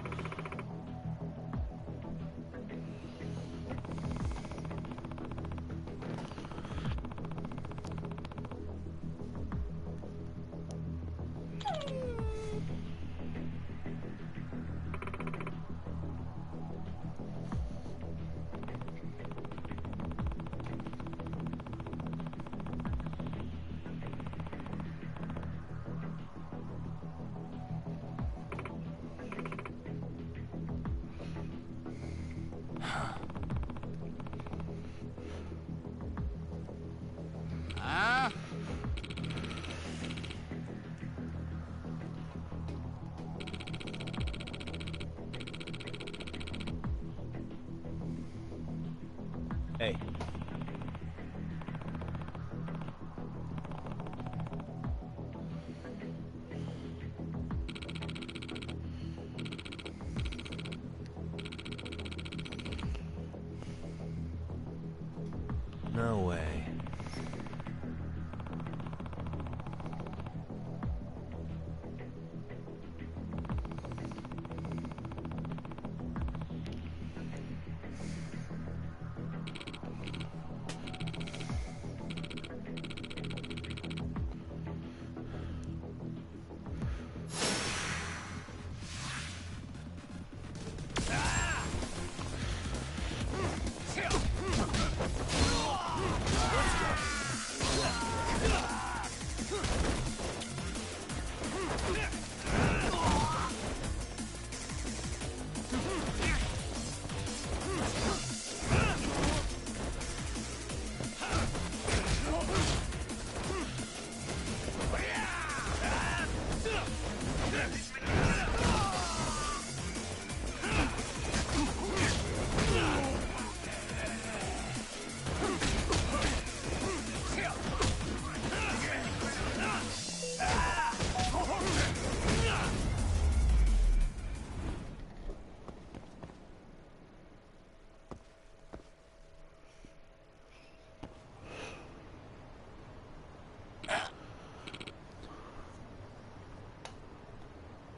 Hey. No way.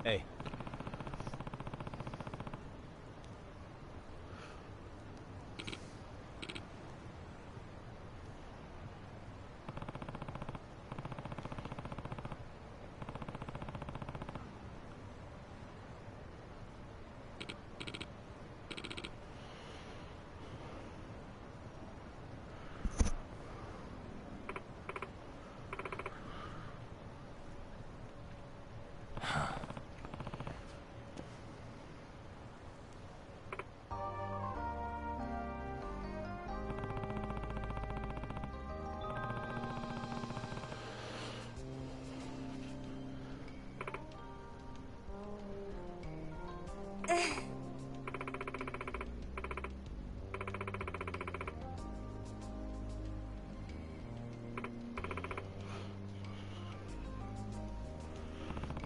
Hey.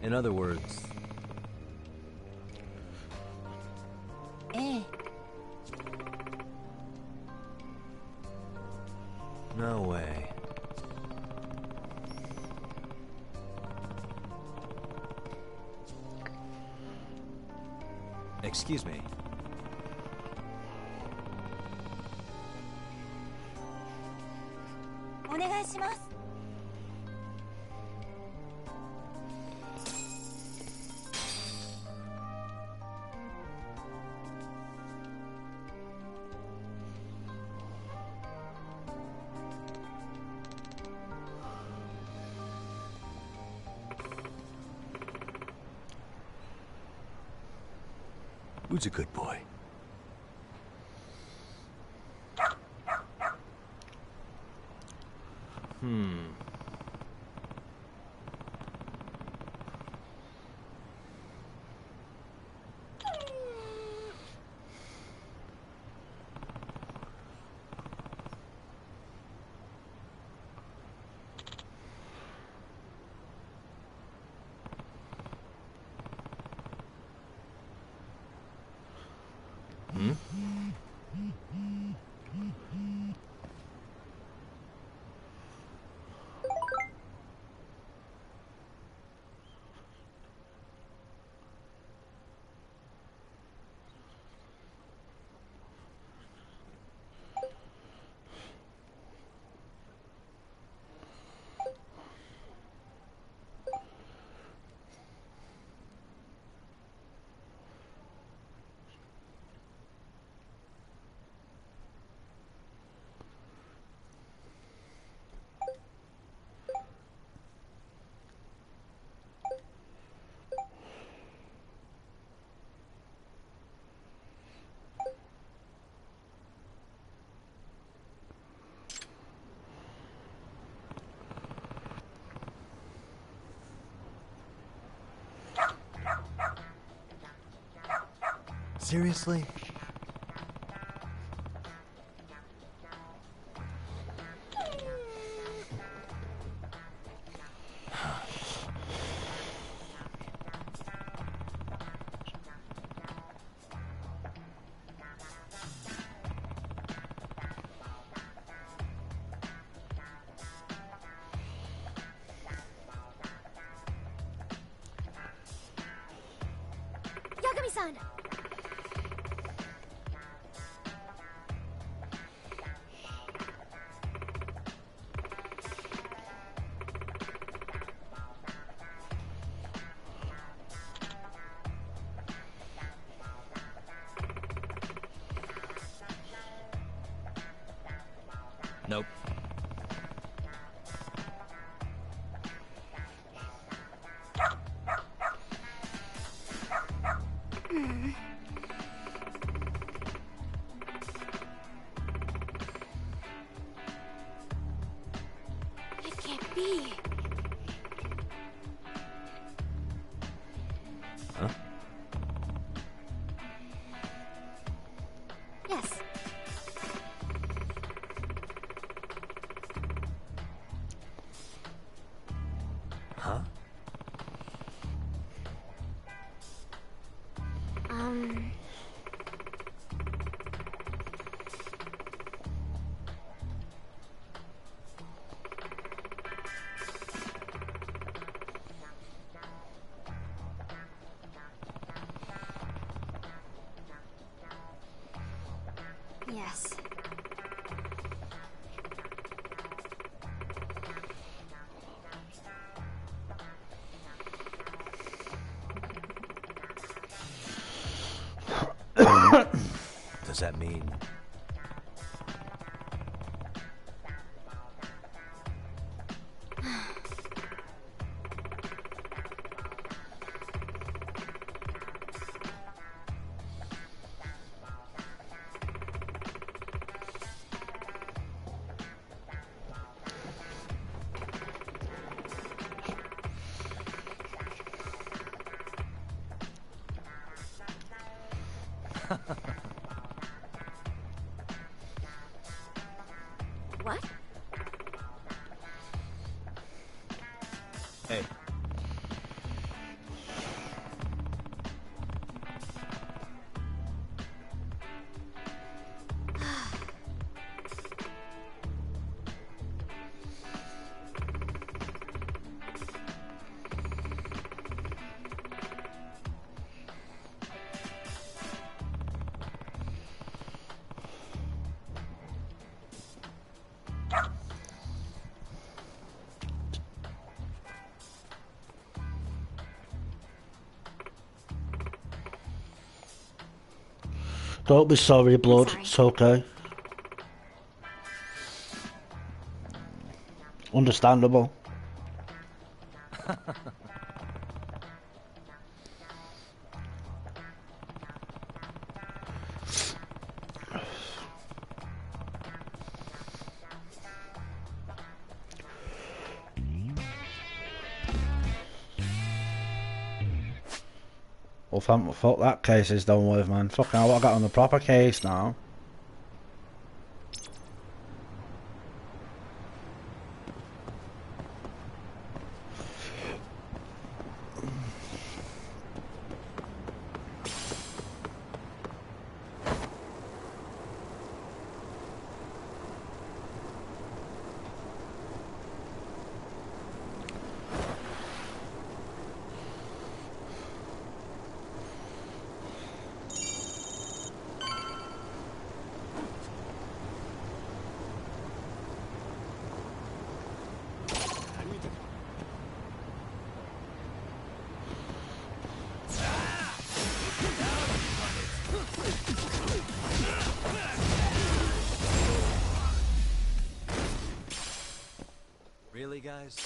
In other words, No way. Excuse me. Who's a good boy? Seriously? Yagami-san! Nope. It can't be. Huh? Yes. Huh? Yes. Does that mean... What? Hey. Don't be sorry, blood. sorry. It's okay. Understandable. Well, fuck that case is done with, man. Fucking hell, I got on the proper case now. Really, guys?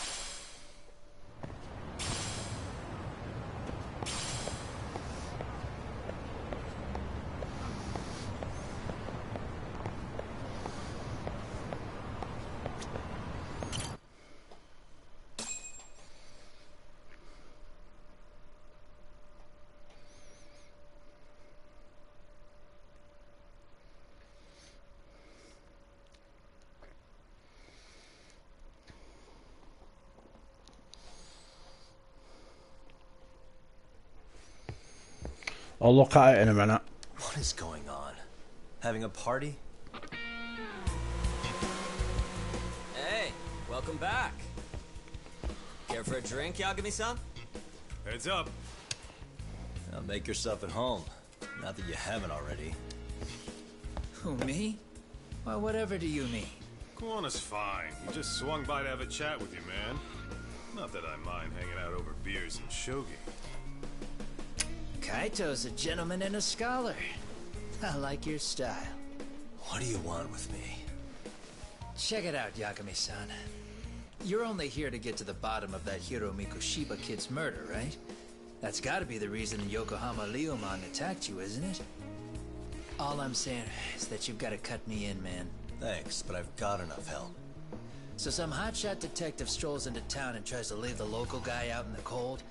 I'll look at it in a minute. What is going on? Having a party? Hey, welcome back. Care for a drink, Yagami-san? Heads up. Now make yourself at home. Not that you haven't already. Who, me? Well, whatever do you mean? Kuwana's fine. He just swung by to have a chat with you, man. Not that I mind hanging out over beers and shogi. Kaito's a gentleman and a scholar. I like your style. What do you want with me? Check it out, Yagami-san. You're only here to get to the bottom of that Hiro Mikoshiba kid's murder, right? That's gotta be the reason Yokohama Leomon attacked you, isn't it? All I'm saying is that you've gotta cut me in, man. Thanks, but I've got enough help. So some hotshot detective strolls into town and tries to leave the local guy out in the cold?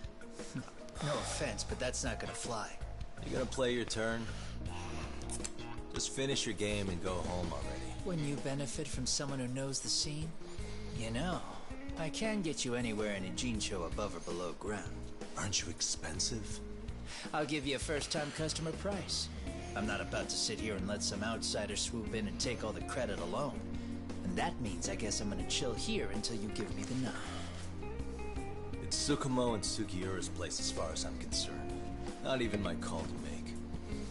No offense, but that's not gonna fly. You gonna play your turn? Just finish your game and go home already. When you benefit from someone who knows the scene? You know, I can get you anywhere in a Jincho above or below ground. Aren't you expensive? I'll give you a first-time customer price. I'm not about to sit here and let some outsider swoop in and take all the credit alone. And that means I guess I'm gonna chill here until you give me the nod. It's Tsukumo and Sugiura's place as far as I'm concerned. Not even my call to make.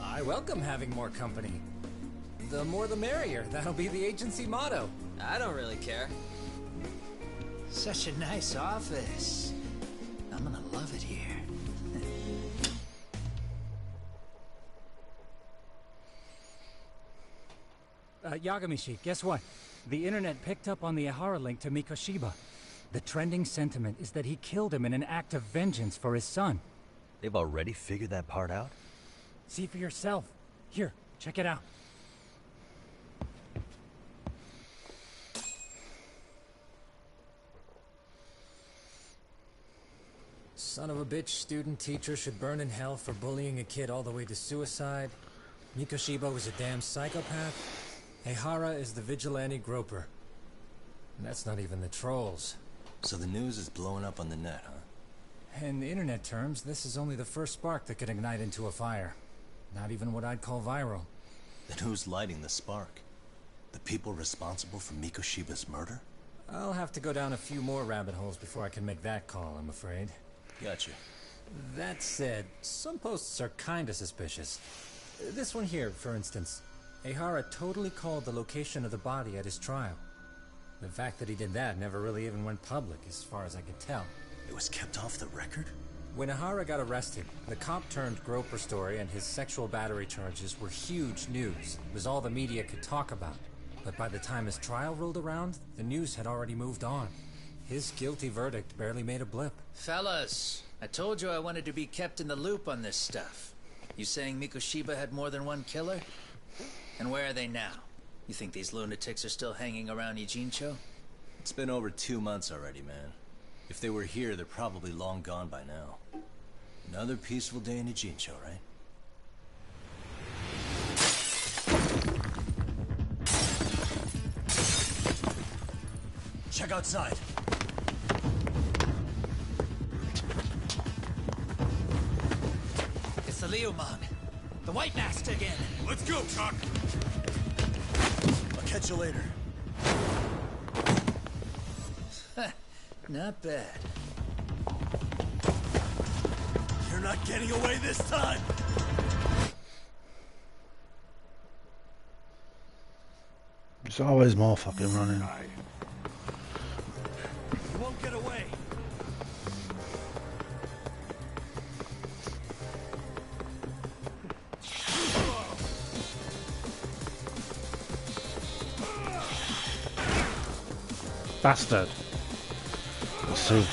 I welcome having more company. The more the merrier. That'll be the agency motto. I don't really care. Such a nice office. I'm gonna love it here. Yagamishi, guess what? The internet picked up on the Ihara link to Mikoshiba. The trending sentiment is that he killed him in an act of vengeance for his son. They've already figured that part out? See for yourself. Here, check it out. Son of a bitch student teacher should burn in hell for bullying a kid all the way to suicide. Mikoshiba was a damn psychopath. Ehara is the vigilante groper. And that's not even the trolls. So the news is blowing up on the net, huh? In internet terms, this is only the first spark that could ignite into a fire. Not even what I'd call viral. Then who's lighting the spark? The people responsible for Mikoshiba's murder? I'll have to go down a few more rabbit holes before I can make that call, I'm afraid. Gotcha. That said, some posts are kinda suspicious. This one here, for instance. Ehara totally called the location of the body at his trial. The fact that he did that never really even went public, as far as I could tell. It was kept off the record? When Ihara got arrested, the cop-turned-groper story and his sexual battery charges were huge news. It was all the media could talk about. But by the time his trial rolled around, the news had already moved on. His guilty verdict barely made a blip. Fellas, I told you I wanted to be kept in the loop on this stuff. You saying Mikoshiba had more than one killer? And where are they now? You think these lunatics are still hanging around Ijincho? It's been over 2 months already, man. If they were here, they're probably long gone by now. Another peaceful day in Ijincho, right? Check outside. It's the Leomon. The White Master again. Let's go, Chuck! I'll catch you later. Not bad. You're not getting away this time! There's always more fucking running. You won't get away! Bastard. Let's see.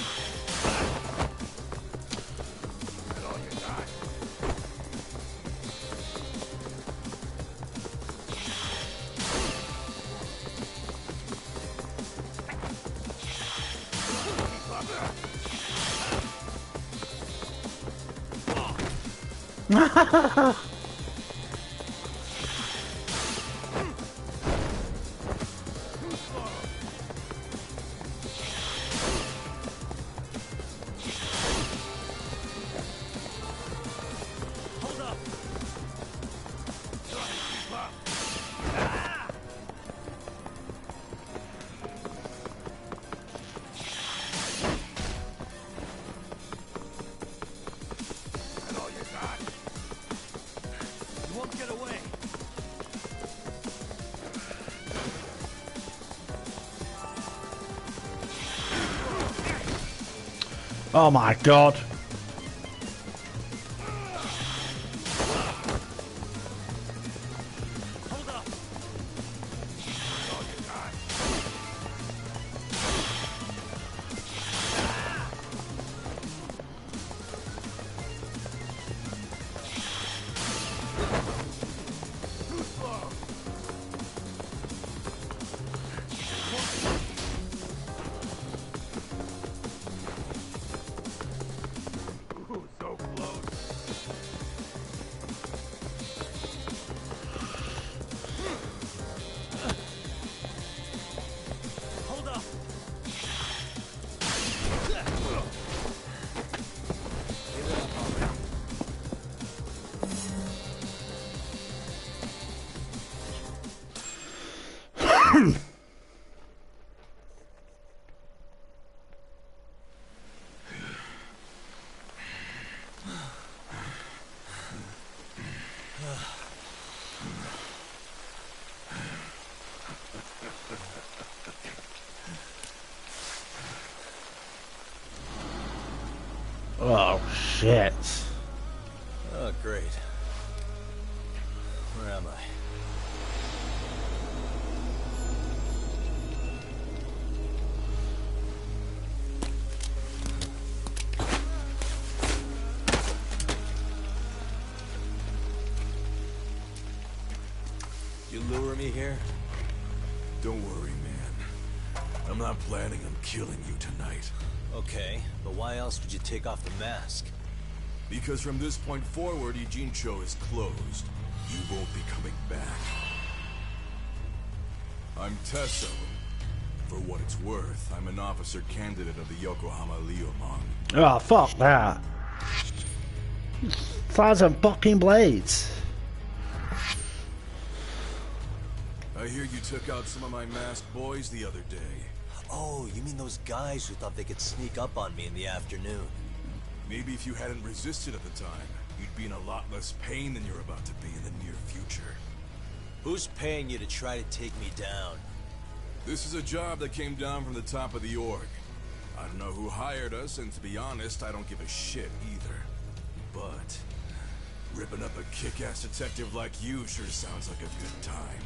Oh my god. Oh shit. Oh, great. Where am I? You lure me here? Don't worry, man. I'm not planning on killing you tonight. Okay, but why else would you take off the mask? Because from this point forward, Ijincho is closed. You won't be coming back. I'm Tesso. For what it's worth, I'm an officer candidate of the Yokohama Leomon. Oh, fuck that. Thousand fucking blades. I hear you took out some of my masked boys the other day. Oh, you mean those guys who thought they could sneak up on me in the afternoon? Maybe if you hadn't resisted at the time, you'd be in a lot less pain than you're about to be in the near future. Who's paying you to try to take me down? This is a job that came down from the top of the org. I don't know who hired us, and to be honest, I don't give a shit either. But ripping up a kick-ass detective like you sure sounds like a good time.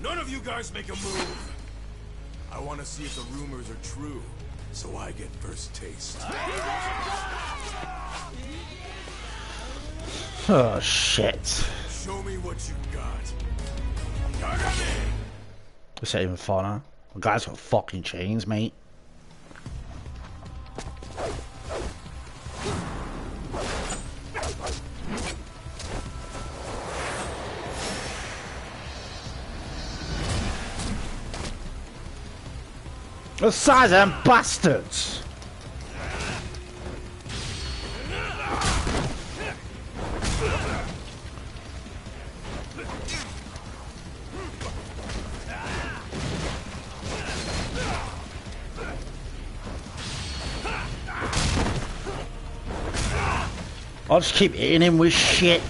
None of you guys make a move! I want to see if the rumors are true, so I get first taste. Oh, shit. Show me what you got. This ain't even fun, huh? The guy's got fucking chains, mate. The size of them bastards! I'll just keep hitting him with shit.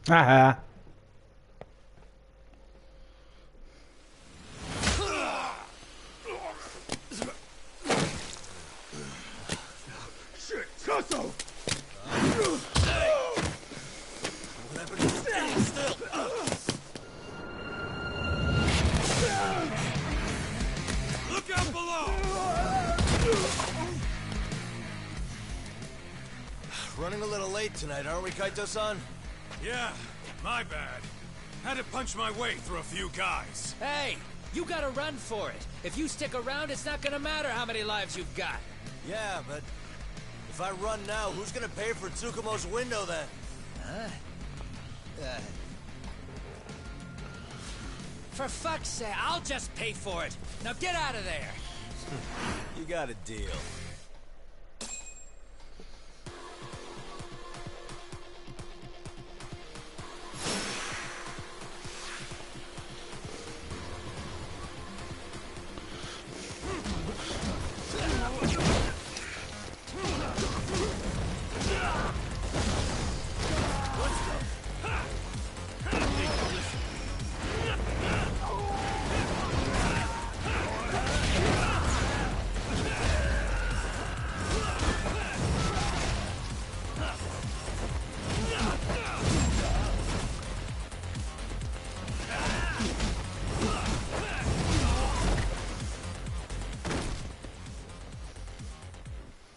Haha. Shit, Tasso! Look out below! Running a little late tonight, aren't we, Kaito-san? Yeah, my bad. Had to punch my way through a few guys. Hey, you gotta run for it. If you stick around, it's not gonna matter how many lives you've got. Yeah, but if I run now, who's gonna pay for Tsukumo's window then? Huh? For fuck's sake, I'll just pay for it. Now get out of there. You got a deal.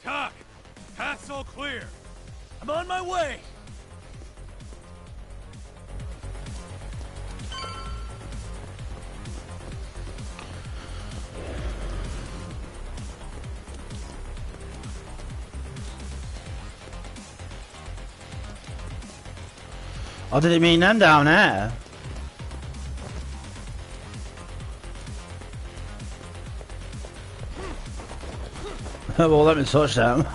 Talk! Path's all clear. I'm on my way! Oh, did it mean them down there? Well, let me touch them.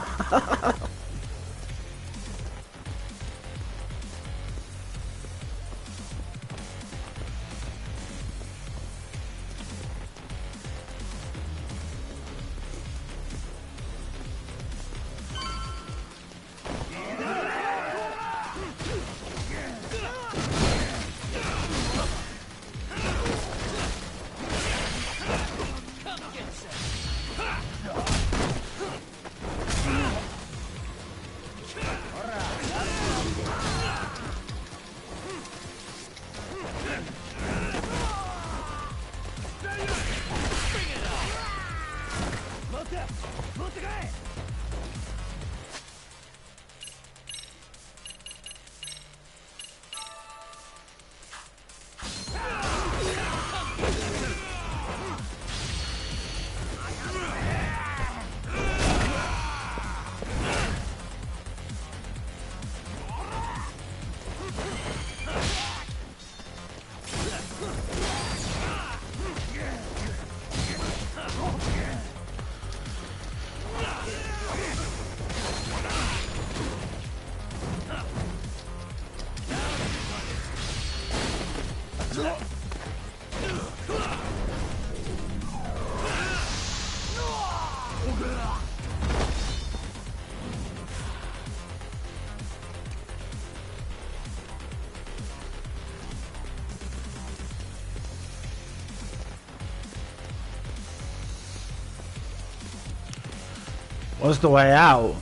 What's the way out?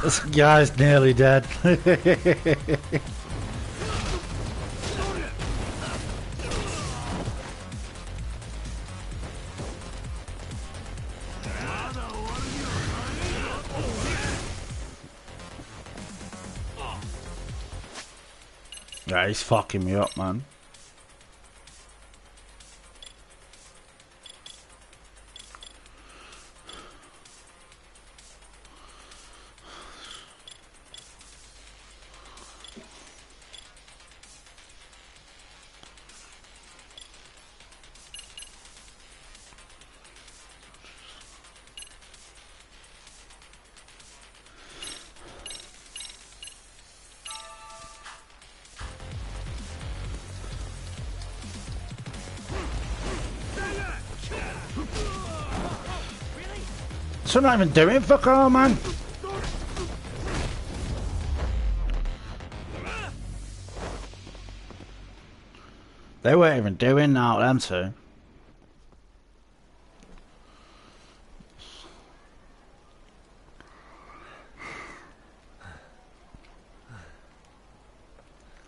This guy's nearly dead. Yeah, he's fucking me up, man. So I'm not even doing fuck all, man. They weren't even doing that, them two.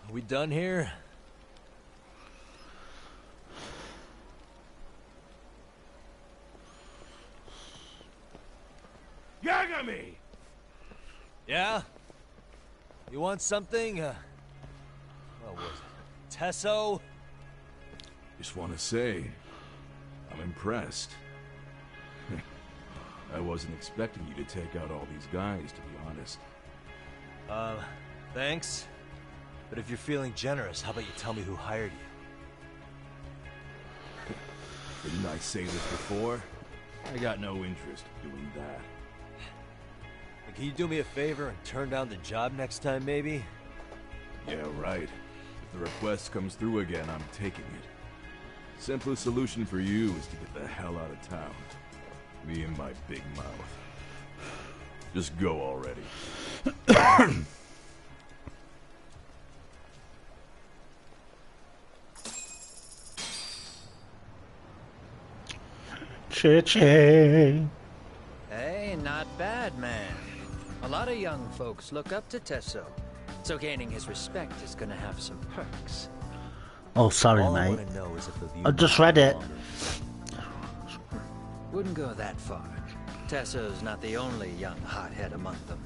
Are we done here? Yagami! Yeah? You want something? What was it? Tesso? Just want to say, I'm impressed. I wasn't expecting you to take out all these guys, to be honest. Thanks. But if you're feeling generous, how about you tell me who hired you? Didn't I say this before? I got no interest in doing that. Can you do me a favor and turn down the job next time, maybe? Yeah, right. If the request comes through again, I'm taking it. Simplest solution for you is to get the hell out of town. Me and my big mouth. Just go already. Cha-ching. Hey, not bad, man. A lot of young folks look up to Tesso, so gaining his respect is gonna have some perks. Oh, sorry, All I mate. want to know is if the view I just read it. Wouldn't go that far. Tesso's not the only young hothead among them.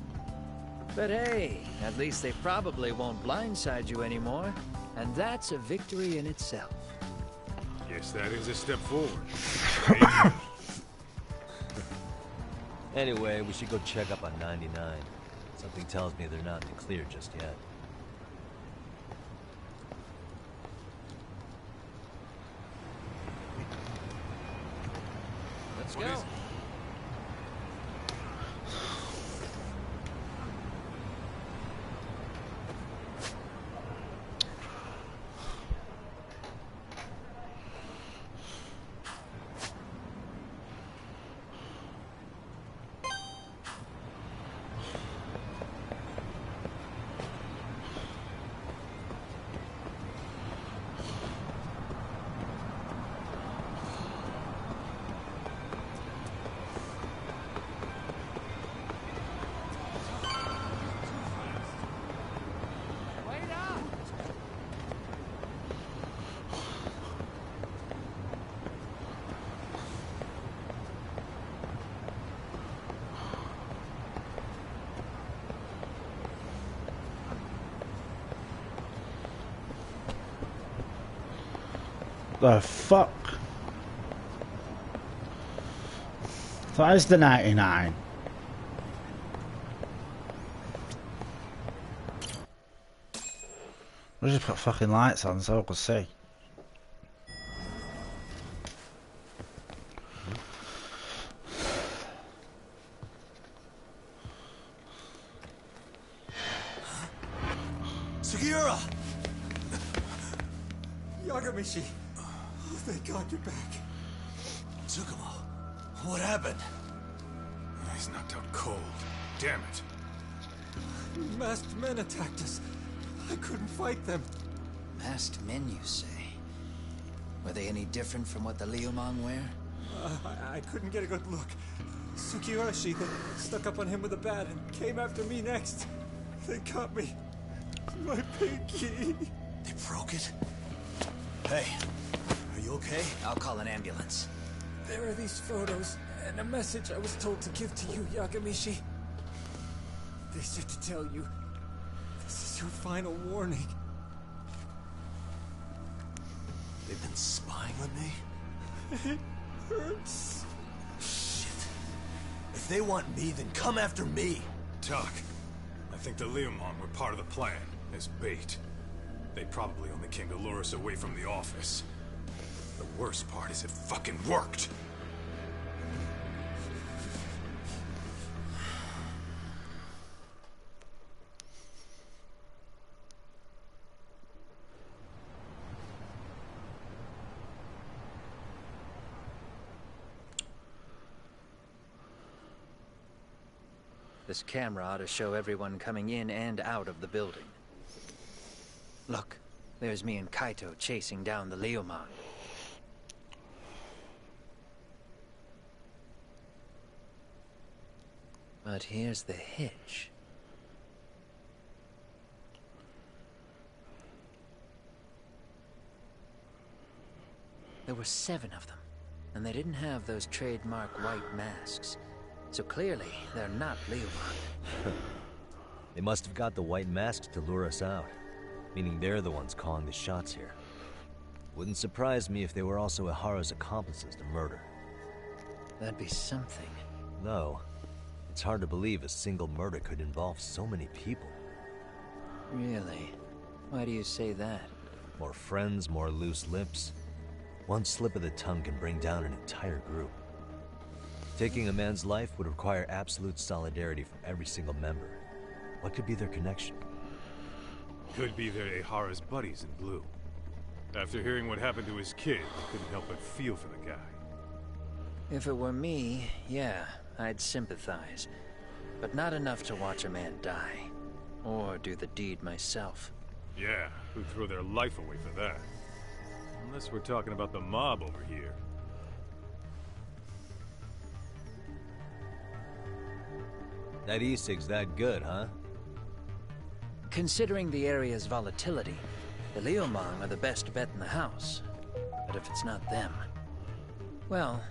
But hey, at least they probably won't blindside you anymore, and that's a victory in itself. Guess that is a step forward. Anyway, we should go check up on 99. Something tells me they're not in the clear just yet. Let's go. The fuck? That is the 99. We just put fucking lights on so I can see. Sugiura! Yagamishi! Oh, thank God you're back. Tsukumo, what happened? He's knocked out cold. Damn it. Masked men attacked us. I couldn't fight them. Masked men, you say? Were they any different from what the Liumang wear? I couldn't get a good look. Sugiurashi, they stuck up on him with a bat and came after me next. They got me. My pinky. They broke it? Hey, are you okay? I'll call an ambulance. There are these photos, and a message I was told to give to you, Yagamishi. They said to tell you, this is your final warning. They've been spying on me? It hurts. Shit. If they want me, then come after me. Doc, I think the Liumang were part of the plan, as bait. They probably only came to lure us away from the office. The worst part is it fucking worked! This camera ought to show everyone coming in and out of the building. Look, there's me and Kaito chasing down the Liumang. But here's the hitch. There were 7 of them, and they didn't have those trademark white masks. So clearly, they're not Liumang. They must have got the white masks to lure us out, meaning they're the ones calling the shots here. Wouldn't surprise me if they were also Ihara's accomplices to murder. That'd be something. Though, it's hard to believe a single murder could involve so many people. Really? Why do you say that? More friends, more loose lips. One slip of the tongue can bring down an entire group. Taking a man's life would require absolute solidarity from every single member. What could be their connection? Could be they're Ihara's buddies in blue. After hearing what happened to his kid, I couldn't help but feel for the guy. If it were me, yeah, I'd sympathize. But not enough to watch a man die. Or do the deed myself. Yeah, who'd throw their life away for that? Unless we're talking about the mob over here. That e-cig's that good, huh? Considering the area's volatility, the Liumang are the best bet in the house. But if it's not them... Well,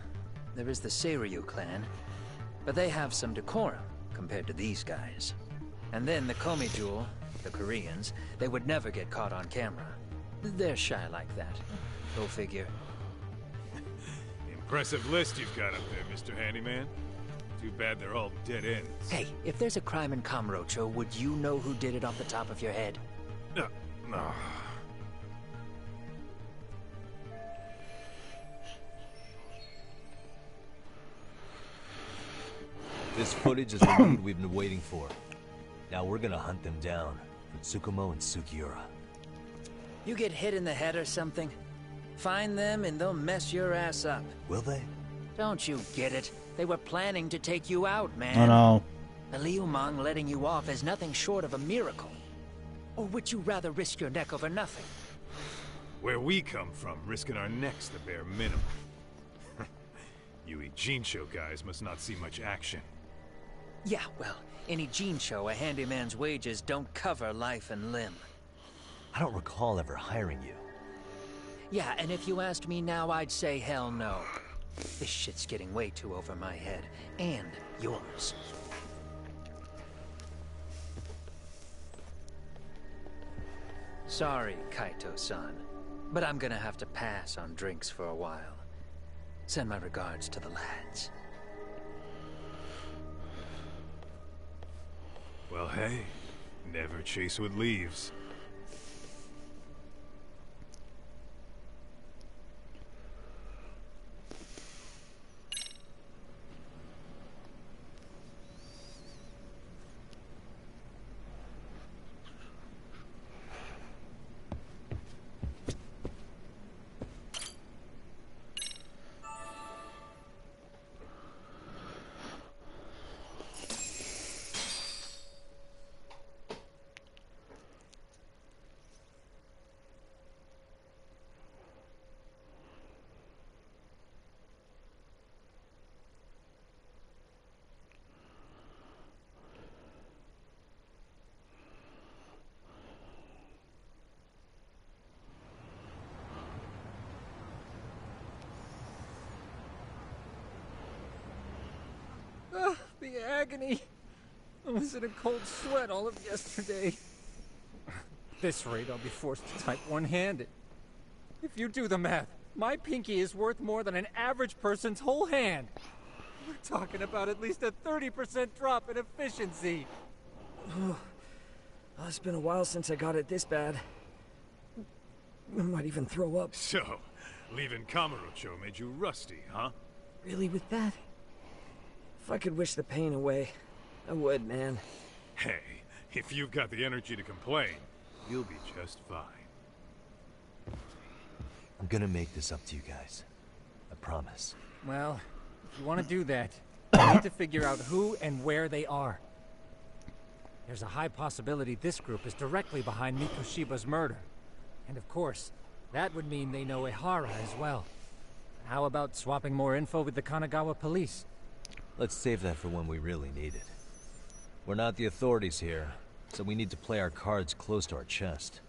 there is the Seiryu clan, but they have some decorum compared to these guys. And then the Komijul, the Koreans, they would never get caught on camera. They're shy like that. Go figure. Impressive list you've got up there, Mr. Handyman. Too bad they're all dead ends. Hey, if there's a crime in Kamurocho, would you know who did it off the top of your head? No. This footage is the lead we've been waiting for. Now we're gonna hunt them down for Tsukumo and Sugiura. You get hit in the head or something? Find them and they'll mess your ass up. Will they? Don't you get it? They were planning to take you out, man. I know. The Liumang letting you off is nothing short of a miracle. Or would you rather risk your neck over nothing? Where we come from, risking our necks the bare minimum. You Ijincho guys must not see much action. Yeah, well, in Ijincho, a handyman's wages don't cover life and limb. I don't recall ever hiring you. Yeah, and if you asked me now, I'd say hell no. This shit's getting way too over my head. And yours. Sorry, Kaito-san. But I'm gonna have to pass on drinks for a while. Send my regards to the lads. Well, hey. Never chase what leaves. The agony. I was in a cold sweat all of yesterday. At this rate, I'll be forced to type one-handed. If you do the math, my pinky is worth more than an average person's whole hand. We're talking about at least a 30% drop in efficiency. Oh, it's been a while since I got it this bad. I might even throw up. So, leaving Kamurocho made you rusty, huh? Really with that? If I could wish the pain away, I would, man. Hey, if you've got the energy to complain, you'll be just fine. I'm gonna make this up to you guys. I promise. Well, if you want to do that, you need to figure out who and where they are. There's a high possibility this group is directly behind Mikoshiba's murder. And of course, that would mean they know Ehara as well. How about swapping more info with the Kanagawa police? Let's save that for when we really need it. We're not the authorities here, so we need to play our cards close to our chest.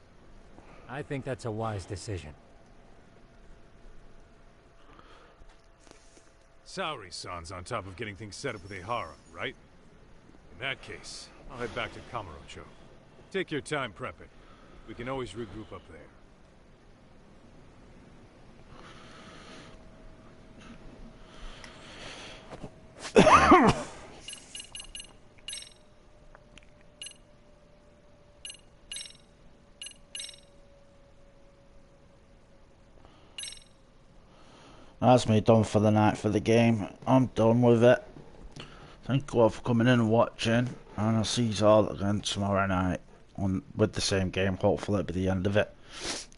I think that's a wise decision. Saori-san's on top of getting things set up with Ehara, right? In that case, I'll head back to Kamurocho. Take your time prepping. We can always regroup up there. That's me done for the night for the game. I'm done with it. Thank you all for coming in and watching, and I'll see you all again tomorrow night with the same game. Hopefully it'll be the end of it.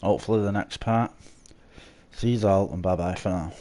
Hopefully the next part. See you all, and bye bye for now.